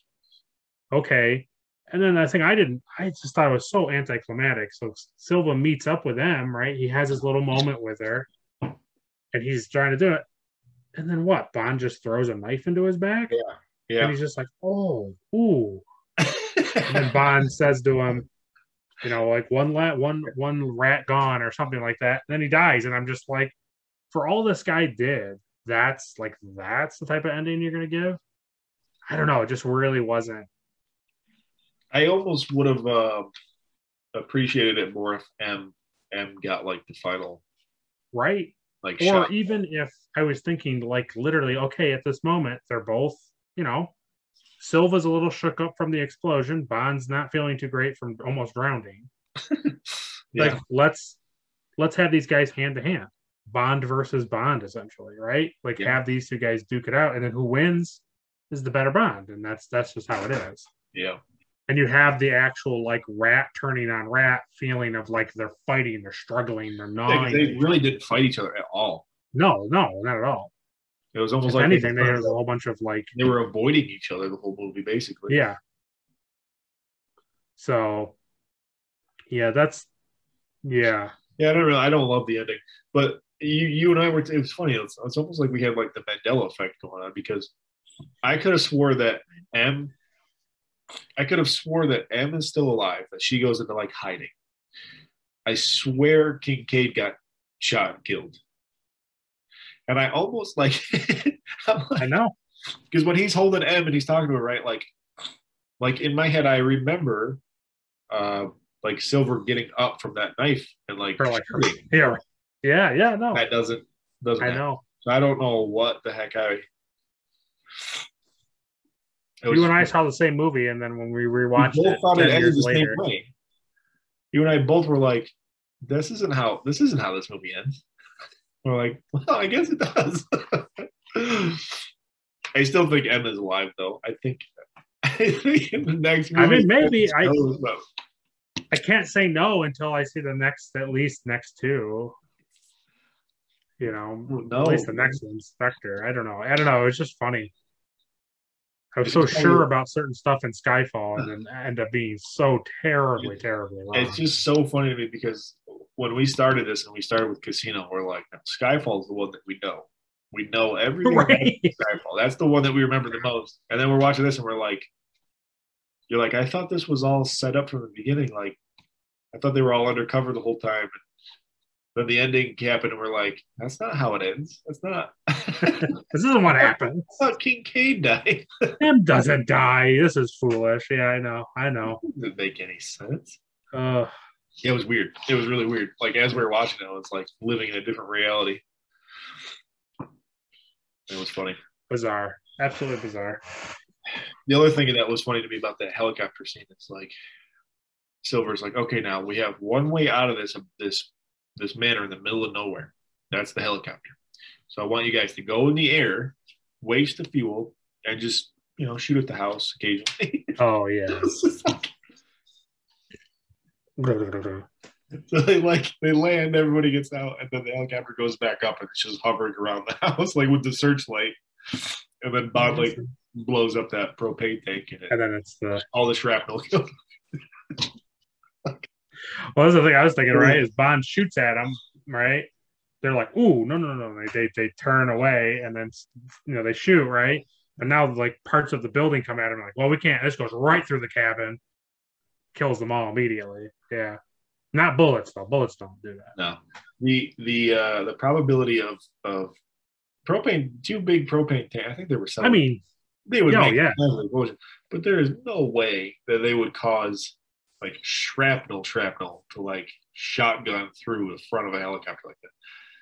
okay. And then I just thought it was so anticlimactic. So Silva meets up with M, right? He has his little moment with her, and he's trying to do it. And then what? Bond just throws a knife into his back? Yeah. And he's just like, oh, ooh. And then Bond says to him, like one rat gone or something like that. And then he dies. And I'm just like, for all this guy did, that's the type of ending you're going to give? I don't know. It just really wasn't. I almost would have appreciated it more if M got like the final, right? Like, or shot. Even if I was thinking like literally, okay, at this moment they're both, Silva's a little shook up from the explosion. Bond's not feeling too great from almost drowning. Like let's have these guys hand to hand, Bond versus Bond, essentially, right? Like have these two guys duke it out, and then who wins is the better Bond, and that's just how it is. Yeah. And you have the actual like rat turning on rat feeling of like they're fighting, they're struggling, they're gnawing. They really didn't fight each other at all. No, not at all. It was almost if like anything. There was a whole bunch of like they were avoiding each other the whole movie, basically. Yeah. So, that's I don't love the ending, but you and I were. It was funny. It's almost like we had like the Mandela effect going on because I could have swore that M is still alive, that she goes into like hiding. I swear Kincaid got shot and killed. And I almost like, I know. Because when he's holding M and he's talking to her, right? Like in my head, I remember like Silver getting up from that knife and like, no. That doesn't I happen. know. So I don't know what the heck You and I saw the same movie, and then when we rewatched we both it, thought 10 it ended years the later, same way. You and I both were like, "This isn't how this movie ends." We're like, "Well, I guess it does." I still think Emma's alive, though. I think in the next movie. I mean, maybe I can't say no until I see at least next two. At least the next one, Spectre. I don't know. It's just funny. I was so sure about certain stuff in Skyfall, and then end up being so terribly wrong. It's just so funny to me because when we started this and we started with Casino, we're like, no, Skyfall is the one that we know. We know everything about Skyfall. That's the one that we remember the most. And then we're watching this and we're like, you're like, I thought this was all set up from the beginning. Like, I thought they were all undercover the whole time. Then the ending happened, and we're like, that's not how it ends. That's not. This isn't what happened. I thought Kincaid died. Him doesn't die. This is foolish. Yeah, I know. It didn't make any sense. Uh, It was weird. It was really weird. Like, as we were watching it, it's like living in a different reality. It was funny. Bizarre. Absolutely bizarre. The other thing that was funny to me about that helicopter scene is like, Silver's like, okay, now we have one way out of this manor in the middle of nowhere. That's the helicopter. So I want you guys to go in the air, waste the fuel, and just, shoot at the house occasionally. Oh, yeah. So they land, everybody gets out, and then the helicopter goes back up, and it's just hovering around the house, like with the searchage. And then Bond blows up that propane tank, and then it's all the shrapnel. Well, that's the thing I was thinking, right? Is Bond shoots at him, right? They're like, "Ooh, no!" They turn away, and then they shoot, right? And now like parts of the building come at him, like, "Well, we can't." This goes right through the cabin, kills them all immediately. Yeah, not bullets though. Bullets don't do that. No, the probability of propane, two big propane tanks. I think they were selling. I mean, they would make but there is no way that they would cause like shrapnel to like shotgun through the front of a helicopter like that.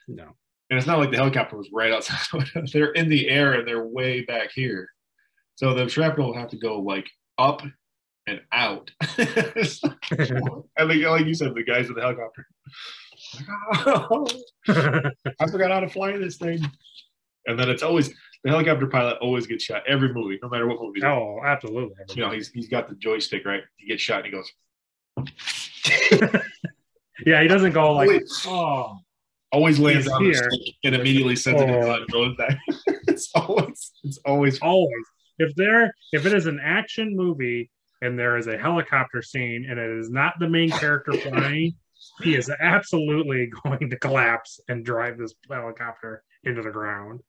No. And it's not like the helicopter was right outside. They're in the air and they're way back here. So the shrapnel will have to go like up and out. And like you said, the guys in the helicopter. I forgot how to fly this thing. And then it's always the helicopter pilot always gets shot every movie, no matter what movie. Oh, absolutely. He's got the joystick, right? He gets shot and he goes. Yeah, he doesn't go like, always lands on here and immediately sends it and goes back. It's always. If it is an action movie and there is a helicopter scene and it is not the main character flying, he is absolutely going to collapse and drive this helicopter into the ground.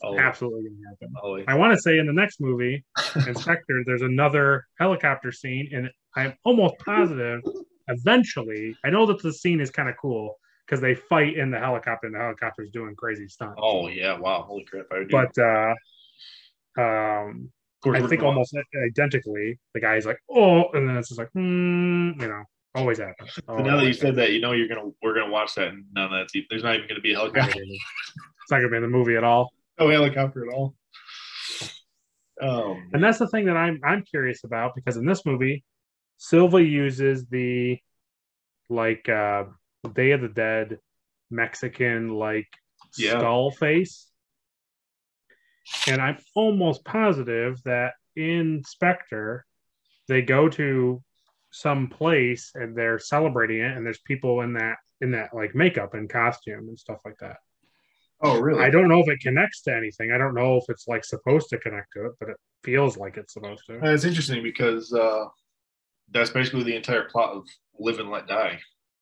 Absolutely going to happen. Always. I want to say in the next movie, Inspector, there's another helicopter scene, and I'm almost positive eventually, I know that the scene is kind of cool because they fight in the helicopter and the helicopter's doing crazy stunts. Oh, yeah. Wow. Holy crap. But I think almost identically, the guy's like, and then it's just like, always happens. So now that you said that, we're gonna watch that, and none of that's there's not even gonna be a helicopter. It's not gonna be in the movie at all. No helicopter at all. And that's the thing that I'm curious about, because in this movie, Silva uses the Day of the Dead Mexican skull face. And I'm almost positive that in Spectre, they go to some place and they're celebrating it, and there's people in that like makeup and costume and stuff like that. Oh, really? I don't know if it connects to anything. I don't know if it's like supposed to connect to it, but it feels like it's supposed to. It's interesting because that's basically the entire plot of Live and Let Die.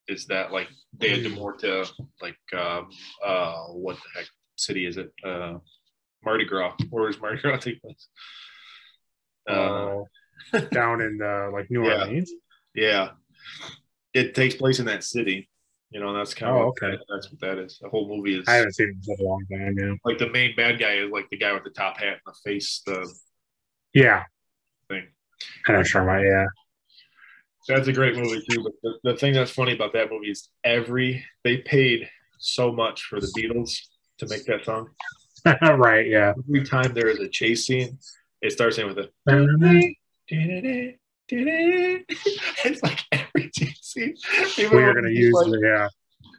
Is that like Day de Muerto, what the heck city is it? Mardi Gras. Where does Mardi Gras take place? Down in New Orleans. Yeah, it takes place in that city. That's kind of that's what that is. The whole movie is. I haven't seen it in such a long time. Yeah. Like the main bad guy is like the guy with the top hat and the face. Thing. I know Sharma. Yeah. That's a great movie too. But the thing that's funny about that movie is they paid so much for the Beatles to make that song. Right. Yeah. Every time there is a chase scene, it starts in with a. It's like every chase scene. We're gonna use it. Yeah.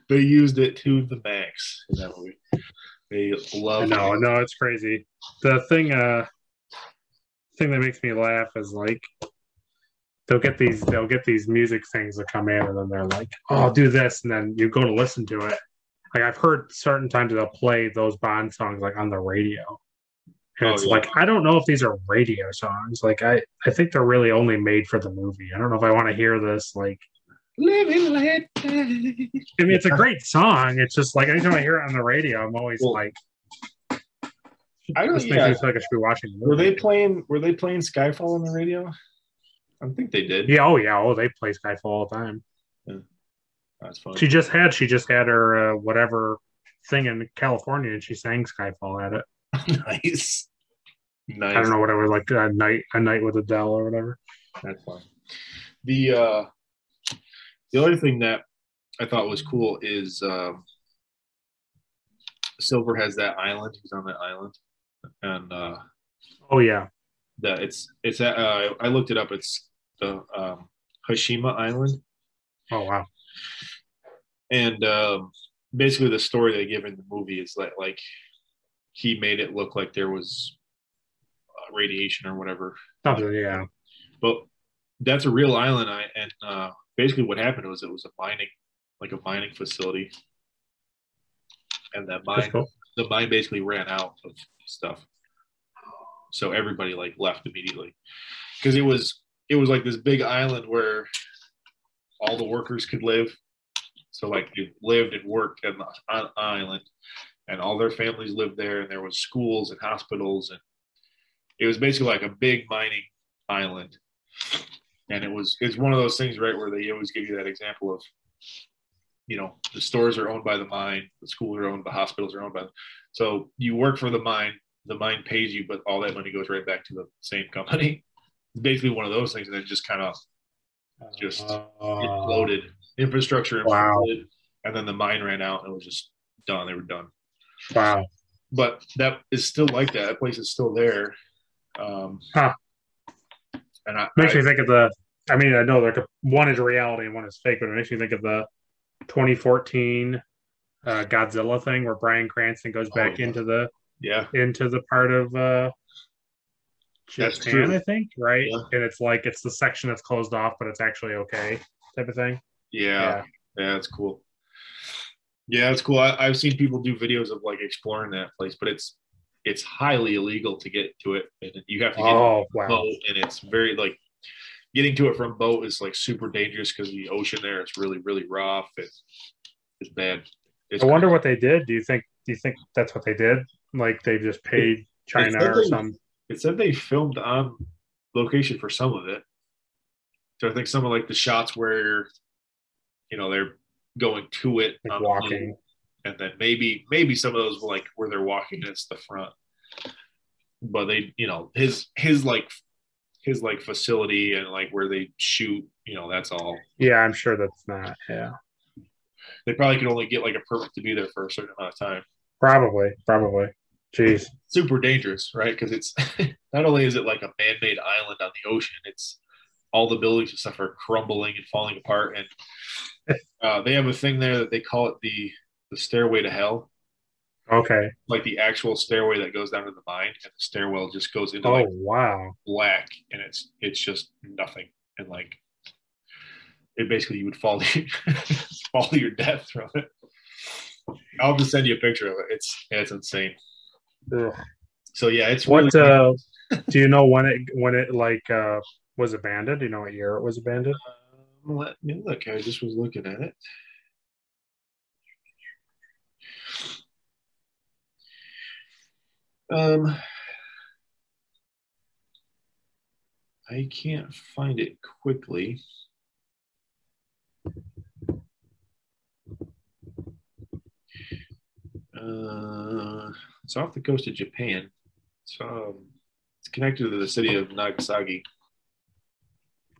They used it to the max in that movie. They love. No, it's crazy. The thing that makes me laugh is like they'll get these music things that come in, and then they're like, "Oh, I'll do this," and then you go to listen to it. Like I've heard certain times they'll play those Bond songs like on the radio, And Oh, it's yeah. like, I don't know if these are radio songs. Like, I think they're really only made for the movie. I don't know if I want to hear this. Like, Living like I mean, it's a great song. It's just like anytime I hear it on the radio, I'm always Well, like, I don't. this makes me Yeah. feel like I should be watching the Were movie. they playing? Were they playing Skyfall on the radio? I think they did. Yeah, oh, they play Skyfall all the time. Yeah. That's funny. She just had her whatever thing in California, and she sang Skyfall at it. Nice. I don't know what it was like, a night with Adele or whatever. That's fun. The other thing that I thought was cool is Silver has that island. He's on that island, and Oh yeah, that it's at, I looked it up. It's the Hashima Island, oh wow, and basically the story they give in the movie is that like he made it look like there was radiation or whatever. something, yeah. But that's a real island. Basically what happened was it was a mining facility, and Cool. the mine basically ran out of stuff, so everybody like left immediately because it was like this big island where all the workers could live. So like they lived and worked on the island, and all their families lived there, and there was schools and hospitals, and it was basically like a big mining island. And it's one of those things, right, where they always give you that example of, the stores are owned by the mine, the schools are owned, the hospitals are owned by. So you work for the mine pays you, but all that money goes right back to the same company. It's basically one of those things, and then just kind of just imploded. Infrastructure imploded, and then the mine ran out, and it was just done. They were done. Wow. But that is still like that. That place is still there. And makes me think of the. I mean, I know like one is reality and one is fake, but it makes me think of the 2014 Godzilla thing where Bryan Cranston goes back into the part of Japan, I think, right? Yeah. And it's like it's the section that's closed off, but it's actually okay, type of thing. Yeah, that's cool. Yeah, it's cool. I've seen people do videos of like exploring that place, but it's highly illegal to get to it, and you have to get a boat, and it's very like getting to it from boat is like super dangerous because the ocean there is really really rough. It's bad. I wonder what they did. Do you think that's what they did? Like they just paid China or something? It said they filmed on location for some of it. So I think some of like the shots where they're going to it like on walking, and then maybe some of those like where they're walking, it's the front. But they, his facility and like where they shoot, that's all. Yeah, I'm sure that's not. Yeah, they probably could only get like a permit to be there for a certain amount of time. Probably. Jeez, super dangerous, right? Because it's not only is it like a man-made island on the ocean, it's all the buildings and stuff are crumbling and falling apart, and they have a thing there that they call it the stairway to hell. Okay. Like the actual stairway that goes down to the mine, and the stairwell just goes into black, and it's just nothing, and like it basically you would fall to your death from it. I'll just send you a picture of it. It's insane. Ugh. So yeah, it's what. Really do you know when it like was abandoned? Do you know what year it was abandoned? Let me look. I just was looking at it. I can't find it quickly. It's off the coast of Japan. So it's connected to the city of Nagasaki.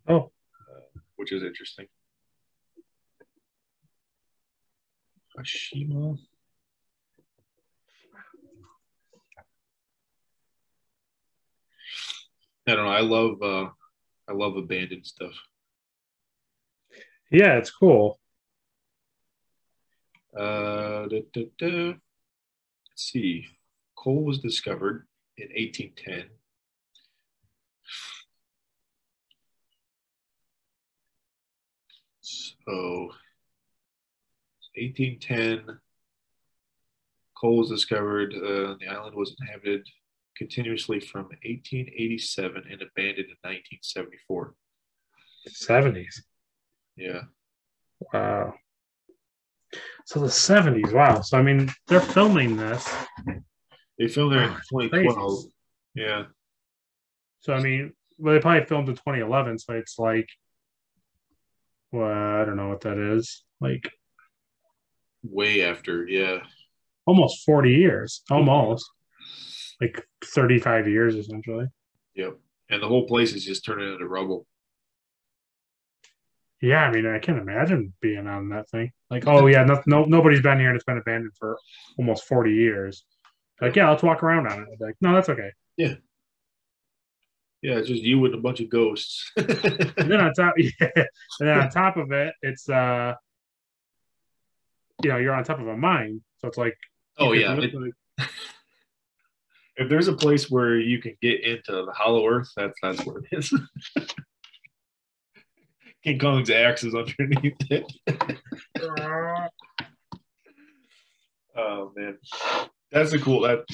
Oh. Which is interesting. Hashima. I don't know. I love abandoned stuff. Yeah, it's cool. Let's see. Coal was discovered in 1810. So 1810, coal was discovered. The island was inhabited continuously from 1887 and abandoned in 1974. 70s. Yeah. Wow. So the 70s. Wow. So I mean, they're filming this. They filmed there in Wow, 2012. crazy. Yeah. So I mean, well, they probably filmed in 2011. So it's like, well, I don't know what that is. Like Way after. Yeah. almost 40 years. Almost like 35 years essentially. Yep. And the whole place is just turning into rubble. Yeah, I mean, I can't imagine being on that thing. Like, oh yeah, nobody's been here and it's been abandoned for almost 40 years. Like, yeah, let's walk around on it. Like, no, that's okay. Yeah. Yeah, it's just you and a bunch of ghosts. And then on top, yeah, and then on top of it, it's you're on top of a mine, so it's like, oh yeah. If there's a place where you can get into the Hollow Earth, that's where it is. King Kong's axe is underneath it. Oh man, that's a cool. That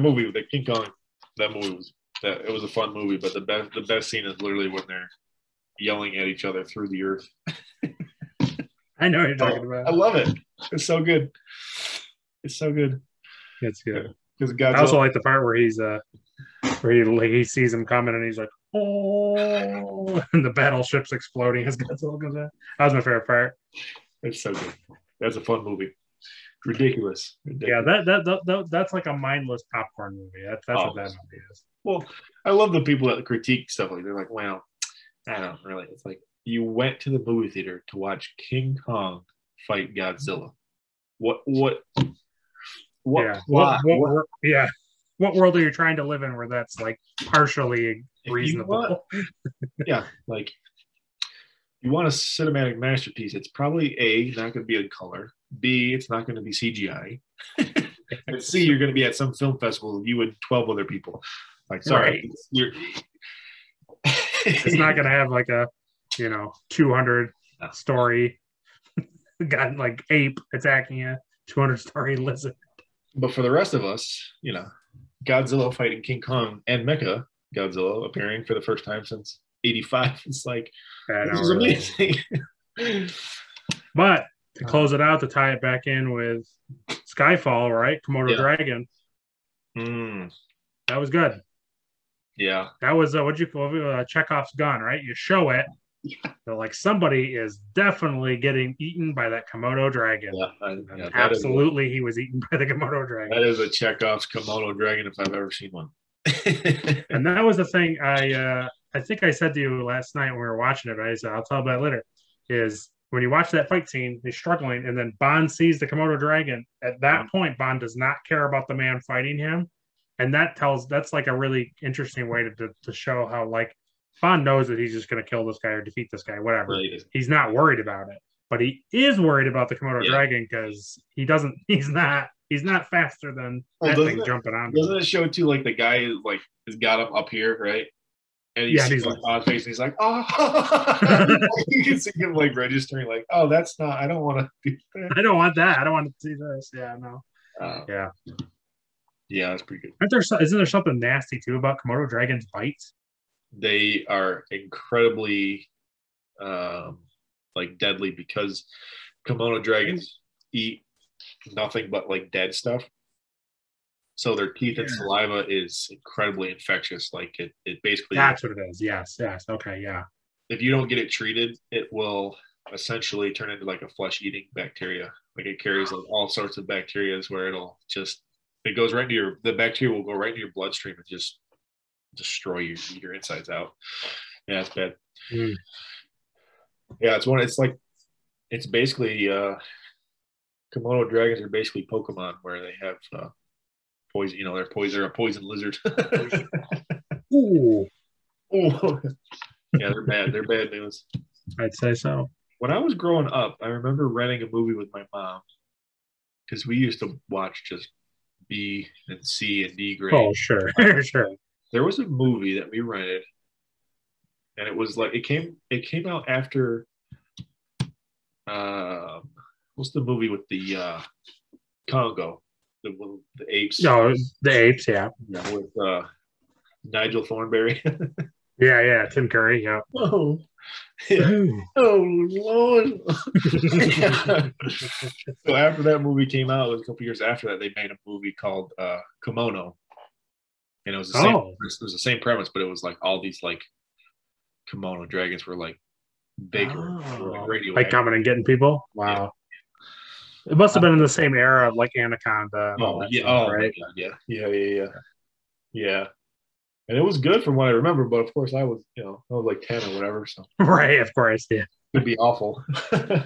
movie, the King Kong, that movie was it was a fun movie. But the best scene is literally when they're yelling at each other through the earth. I know what you're talking about. I love it. It's so good. It's so good. It's good. Because I also like the part where he's where he sees him coming and he's like, oh, and the battleship's exploding as Godzilla comes in. That was my favorite part. It's so good. That's a fun movie. Ridiculous. Yeah, that's like a mindless popcorn movie. That's what that movie is. Well, I love the people that critique stuff like they're like, well, I don't really. It's like you went to the movie theater to watch King Kong fight Godzilla. What What world are you trying to live in where that's like partially reasonable? Yeah, like you want a cinematic masterpiece. It's probably A, not going to be in color. B, it's not going to be CGI. And C, you're going to be at some film festival with you and 12 other people. Like, sorry, right. It's not going to have like a 200 story got like ape attacking a 200-story lizard. But for the rest of us, Godzilla fighting King Kong and Mecha Godzilla appearing for the first time since '85. It's like, this is amazing. But to close it out, to tie it back in with Skyfall, right? Komodo Dragon. That was good. Yeah. That was, what'd you call it? Chekhov's gun, right? You show it. They're like, somebody is definitely getting eaten by that Komodo dragon. Yeah, absolutely, he was eaten by the Komodo dragon. That is a Chekhov's Komodo dragon if I've ever seen one. And that was the thing I think I said to you last night when we were watching it, but I said, I'll tell about it later, is when you watch that fight scene, he's struggling, and then Bond sees the Komodo dragon. At that point, Bond does not care about the man fighting him. And that's like a really interesting way to show how, like, Bond knows that he's just going to kill this guy or defeat this guy, whatever. Right. He's not worried about it, but he is worried about the Komodo dragon because he's not faster than that thing jumping on. Doesn't it show too, like the guy like has got him up here, right? And he's like Bond's face, and he's like, oh, you can see him like registering, like, oh, that's not. I don't want to do that. I don't want that. I don't want to see this. Yeah, no. Yeah, that's pretty good. Isn't there something nasty too about Komodo dragons' bites? They are incredibly like deadly because Komodo dragons eat nothing but like dead stuff. So their teeth and saliva is incredibly infectious. Like it basically. That's what it is. Yes. Okay. Yeah. If you don't get it treated, it will essentially turn into like a flesh-eating bacteria. Like it carries like all sorts of bacteria where it goes right into the bacteria will go right into your bloodstream and just destroy your insides out. Yeah, it's bad. Yeah, it's basically Komodo dragons are basically Pokemon where they have poison. They're a poison lizard. Ooh. Yeah, they're bad. They're bad news. I'd say so. When I was growing up, I remember renting a movie with my mom because we used to watch just B and C and D grade. Oh, sure. Sure. There was a movie that we rented, and it was like it came out after what's the movie with the Congo? the apes. No, the apes. Yeah. With Nigel Thornberry. Yeah. Tim Curry. Yeah. Oh, yeah. Oh Lord. So after that movie came out, it was a couple years after that, they made a movie called Kimono. And it was the same. It was the same premise, but it was like all these like kimono dragons were like bigger, like coming and getting people. Wow, it must have been in the same era of like Anaconda. And stuff, right? my God, yeah. And it was good from what I remember, but of course I was like 10 or whatever. So right, of course, yeah, it'd be awful. I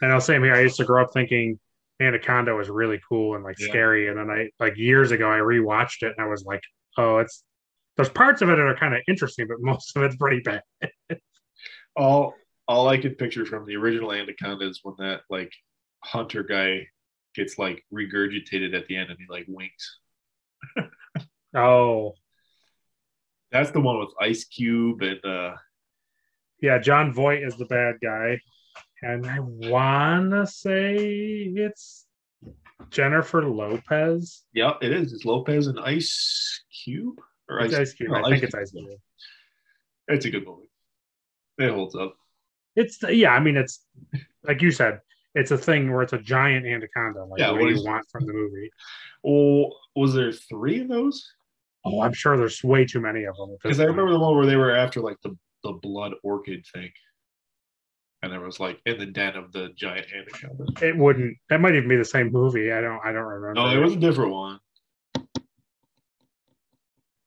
know, same here. I used to grow up thinking Anaconda was really cool and like scary, and then I like years ago I rewatched it and I was like, oh, there's parts of it that are kind of interesting, but most of it's pretty bad. all I could picture from the original Anaconda is when that like hunter guy gets like regurgitated at the end and he like winks. Oh, that's the one with Ice Cube and yeah, John Voight is the bad guy. And I wanna say it's Jennifer Lopez. Yeah, it is. It's Lopez and Ice Cube, or Ice Cube. I think it's Ice Cube. It's a good movie. It holds up. I mean, it's like you said, it's a thing where it's a giant anaconda. Like, what do you want from the movie? Oh, was there 3 of those? Oh, I'm sure there's way too many of them. Because I remember the one where they were after like the blood orchid thing. And there was like in the den of the giant anaconda. That might even be the same movie. I don't remember. No, it was a different one.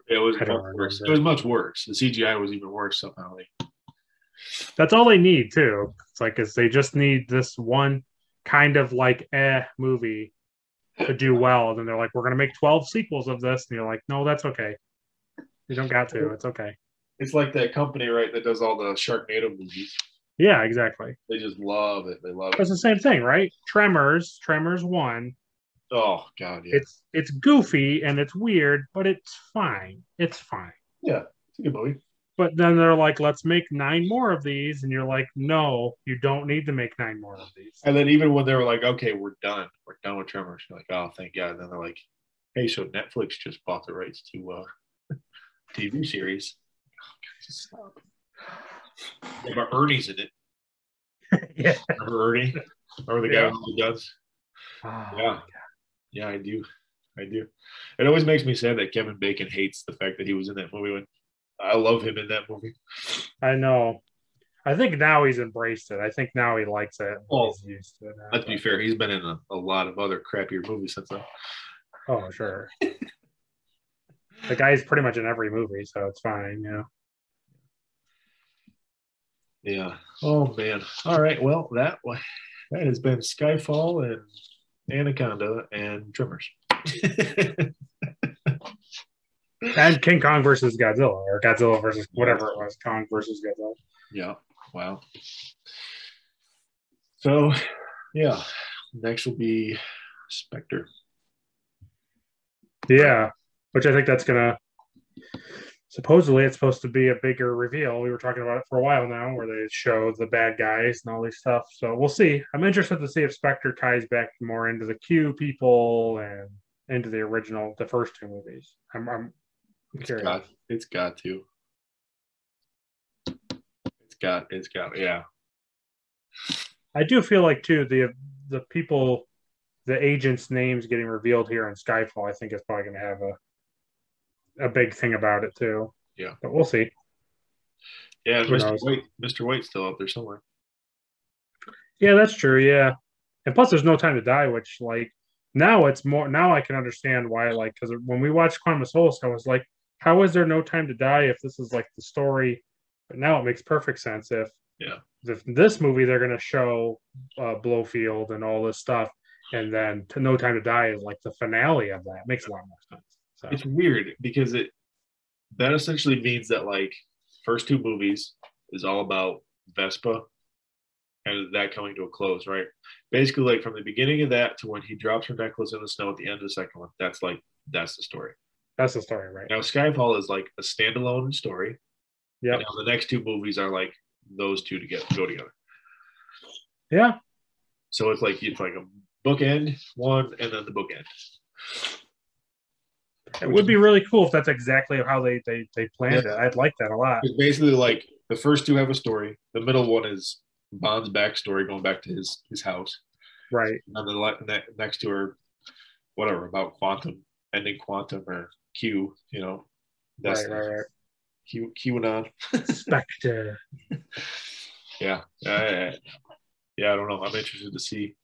It was much worse. It was much worse. The CGI was even worse somehow. That's all they need too. It's like they just need this one kind of like movie to do well. And then they're like, we're gonna make 12 sequels of this, and you're like, no, that's okay. You don't got to. It's okay. It's like that company, right, that does all the Sharknado movies. Yeah, exactly. They just love it. They love it. It's the same thing, right? Tremors 1. Oh God, yeah. It's goofy and it's weird, but it's fine. It's fine. Yeah, it's a good movie. But then they're like, let's make 9 more of these, and you're like, no, you don't need to make 9 more of these. And then even when they were like, okay, we're done with Tremors, you're like, oh, thank God. And then they're like, hey, so Netflix just bought the rights to TV series. Oh, God, just stop. Yeah, but Ernie's in it. Yeah. Remember Ernie? Remember the guy with the guns? Oh, yeah, I do. It always makes me sad that Kevin Bacon hates the fact that he was in that movie. When I love him in that movie. I know. I think now he's embraced it. I think now he likes it. Well, he's used to it now. Let's be fair. He's been in a lot of other crappier movies since then. Oh, sure. The guy's pretty much in every movie, so it's fine, Yeah. Oh man. All right. Well, that has been Skyfall and Anaconda and Tremors. And King Kong versus Godzilla, or Godzilla versus whatever it was, Kong versus Godzilla. Yeah. Wow. So, yeah. Next will be Spectre. Yeah, which I think that's gonna. Supposedly, it's supposed to be a bigger reveal. We were talking about it for a while now, where they show the bad guys and all these stuff. So we'll see. I'm interested to see if Spectre ties back more into the Q people and into the first 2 movies. I'm curious. It's got to. It's got. Yeah. I do feel like too the people, the agents' names getting revealed here in Skyfall. I think is probably going to have a big thing about it too. Yeah, but we'll see. Yeah, Mr. White's still out there somewhere. Yeah, that's true. Yeah, and plus there's No Time to Die, which like now it's more. Now I can understand why. Like, because when we watched Quantum of Solace, I was like, how is there No Time to Die if this is like the story? But now it makes perfect sense if this movie they're going to show Blowfield and all this stuff, and then No Time to Die is like the finale of that. It makes a lot more sense. So. It's weird because that essentially means that like first 2 movies is all about Vespa and that coming to a close, right? Basically, like from the beginning of that to when he drops her necklace in the snow at the end of the second one, that's the story. That's the story, right? Now Skyfall is like a standalone story. Yeah. Now the next 2 movies are like those 2 go together. Yeah. So it's like a bookend one and then the bookend. It would be really cool if that's exactly how they planned it. I'd like that a lot. It's basically like the first two have a story. The middle one is Bond's backstory going back to his house. Right. And the next two are whatever about quantum, ending quantum or Q, That's right. QAnon. Spectre. Yeah. I don't know. I'm interested to see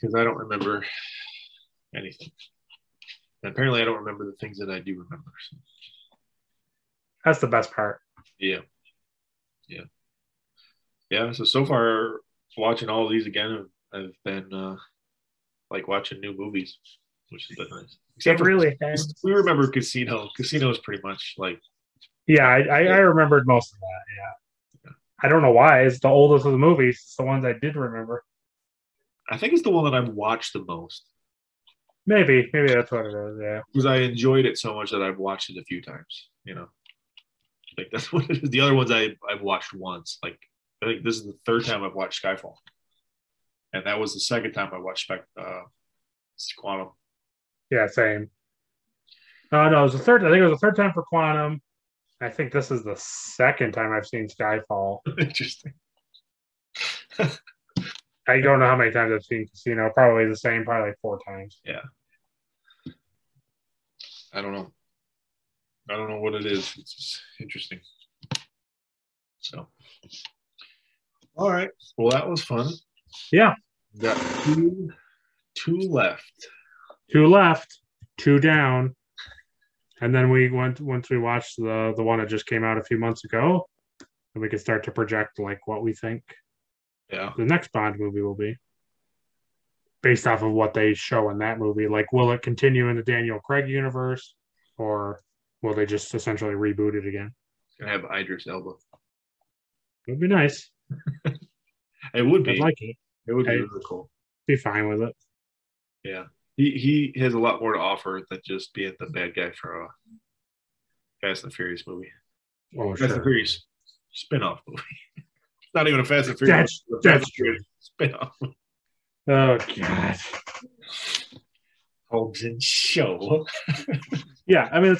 because I don't remember anything. And apparently I don't remember the things that I do remember. So. That's the best part. Yeah. So far watching all of these again, I've been like watching new movies, which has been nice. Except we remember Casino. Casino is pretty much like. Yeah, I remembered most of that. Yeah. I don't know why. It's the oldest of the movies. It's the ones I did remember. I think it's the one that I've watched the most. Maybe that's what it is. Yeah, because I enjoyed it so much that I've watched it a few times. Like that's what it is. The other ones I've watched once. Like I think this is the third time I've watched Skyfall, and that was the second time I watched Quantum. Yeah, same. No, it was the third. I think it was the third time for Quantum. I think this is the second time I've seen Skyfall. Interesting. I don't know how many times I've seen Casino. Probably the same. Probably like 4 times. Yeah. I don't know. I don't know what it is. It's just interesting. So, all right. Well, that was fun. Yeah. Got two left. 2 left. 2 down. And then once we watched the one that just came out a few months ago, and we could start to project like what we think the next Bond movie will be based off of what they show in that movie. Like, will it continue in the Daniel Craig universe, or will they just essentially reboot it again? Gonna have Idris Elba. It would be nice. It would be. I'd like it. It would be really cool. Be fine with it. Yeah. He has a lot more to offer than just being the bad guy for a Fast and Furious movie. Oh, Fast and Furious spin-off movie. It's not even a Fast and Furious. That's true. Spin-off. Oh God. Hobbs and Show. Yeah, I mean,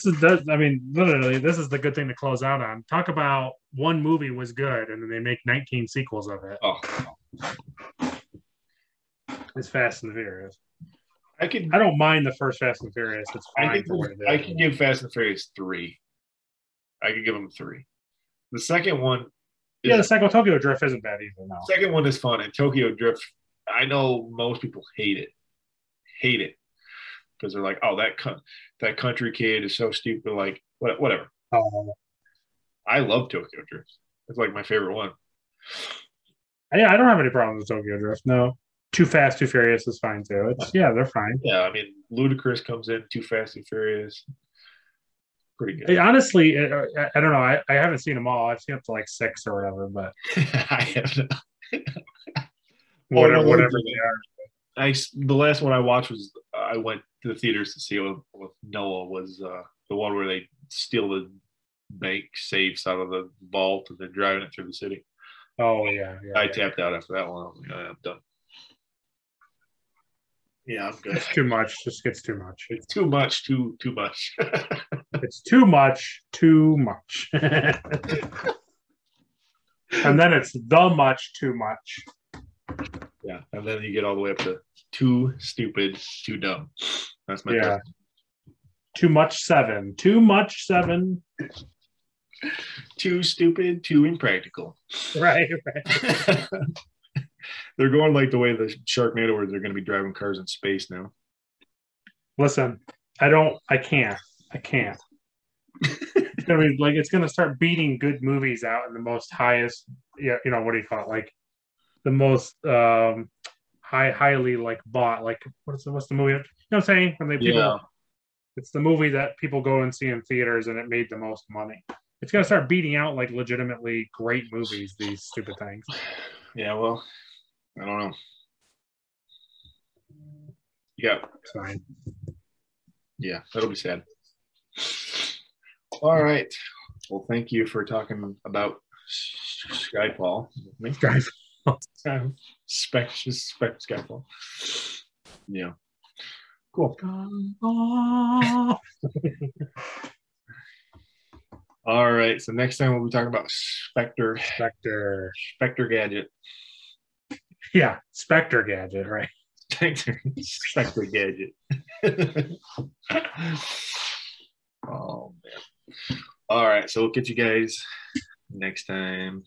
literally, this is the good thing to close out on. Talk about one movie was good, and then they make 19 sequels of it. Oh. It's Fast and Furious. I don't mind the first Fast and Furious. It's fine for what it is. I can give Fast and Furious 3. I could give them 3. The second one. The second Tokyo Drift isn't bad either. No. Second one is fun, and Tokyo Drift. I know most people hate it because they're like, oh, that country kid is so stupid. Like whatever. I love Tokyo Drift. It's like my favorite one. Yeah, I don't have any problems with Tokyo Drift. No. Too Fast, Too Furious is fine too. They're fine. Yeah, I mean, Ludacris comes in, Too Fast, Too Furious. Pretty good. Hey, honestly, I don't know. I haven't seen them all. I've seen up to like 6 or whatever, but I have not. whatever they are. The last one I watched was I went to the theaters to see with Noah was the one where they steal the bank safes out of the vault and then driving it through the city. Oh yeah. I tapped out after that one. I was like, I'm done. Yeah, I'm good. It's too much. Just gets too much. It's too much. Too much. It's too much. Too much. And then it's the much too much. Yeah, and then you get all the way up to too stupid, too dumb. That's my favorite. Too much 7. Too much 7. Too stupid, too impractical. Right. They're going like the way the Sharknado where they're going to be driving cars in space now. Listen, I can't. It's going to be like, it's going to start beating good movies out in the most highest, what do you call it? Like the most highly like bought, like what's the movie? You know what I'm saying? When it's the movie that people go and see in theaters and it made the most money. It's going to start beating out like legitimately great movies, these stupid things. Yeah, well, I don't know. Yeah. Fine. Yeah, that'll be sad. All right. Well, thank you for talking about Skyfall. Spec Skyfall. Yeah. Cool. All right. So next time we'll be talking about Spectre Gadget. Yeah, Spectre Gadget, right? Spectre Gadget. Oh man. All right. So we'll catch you guys next time.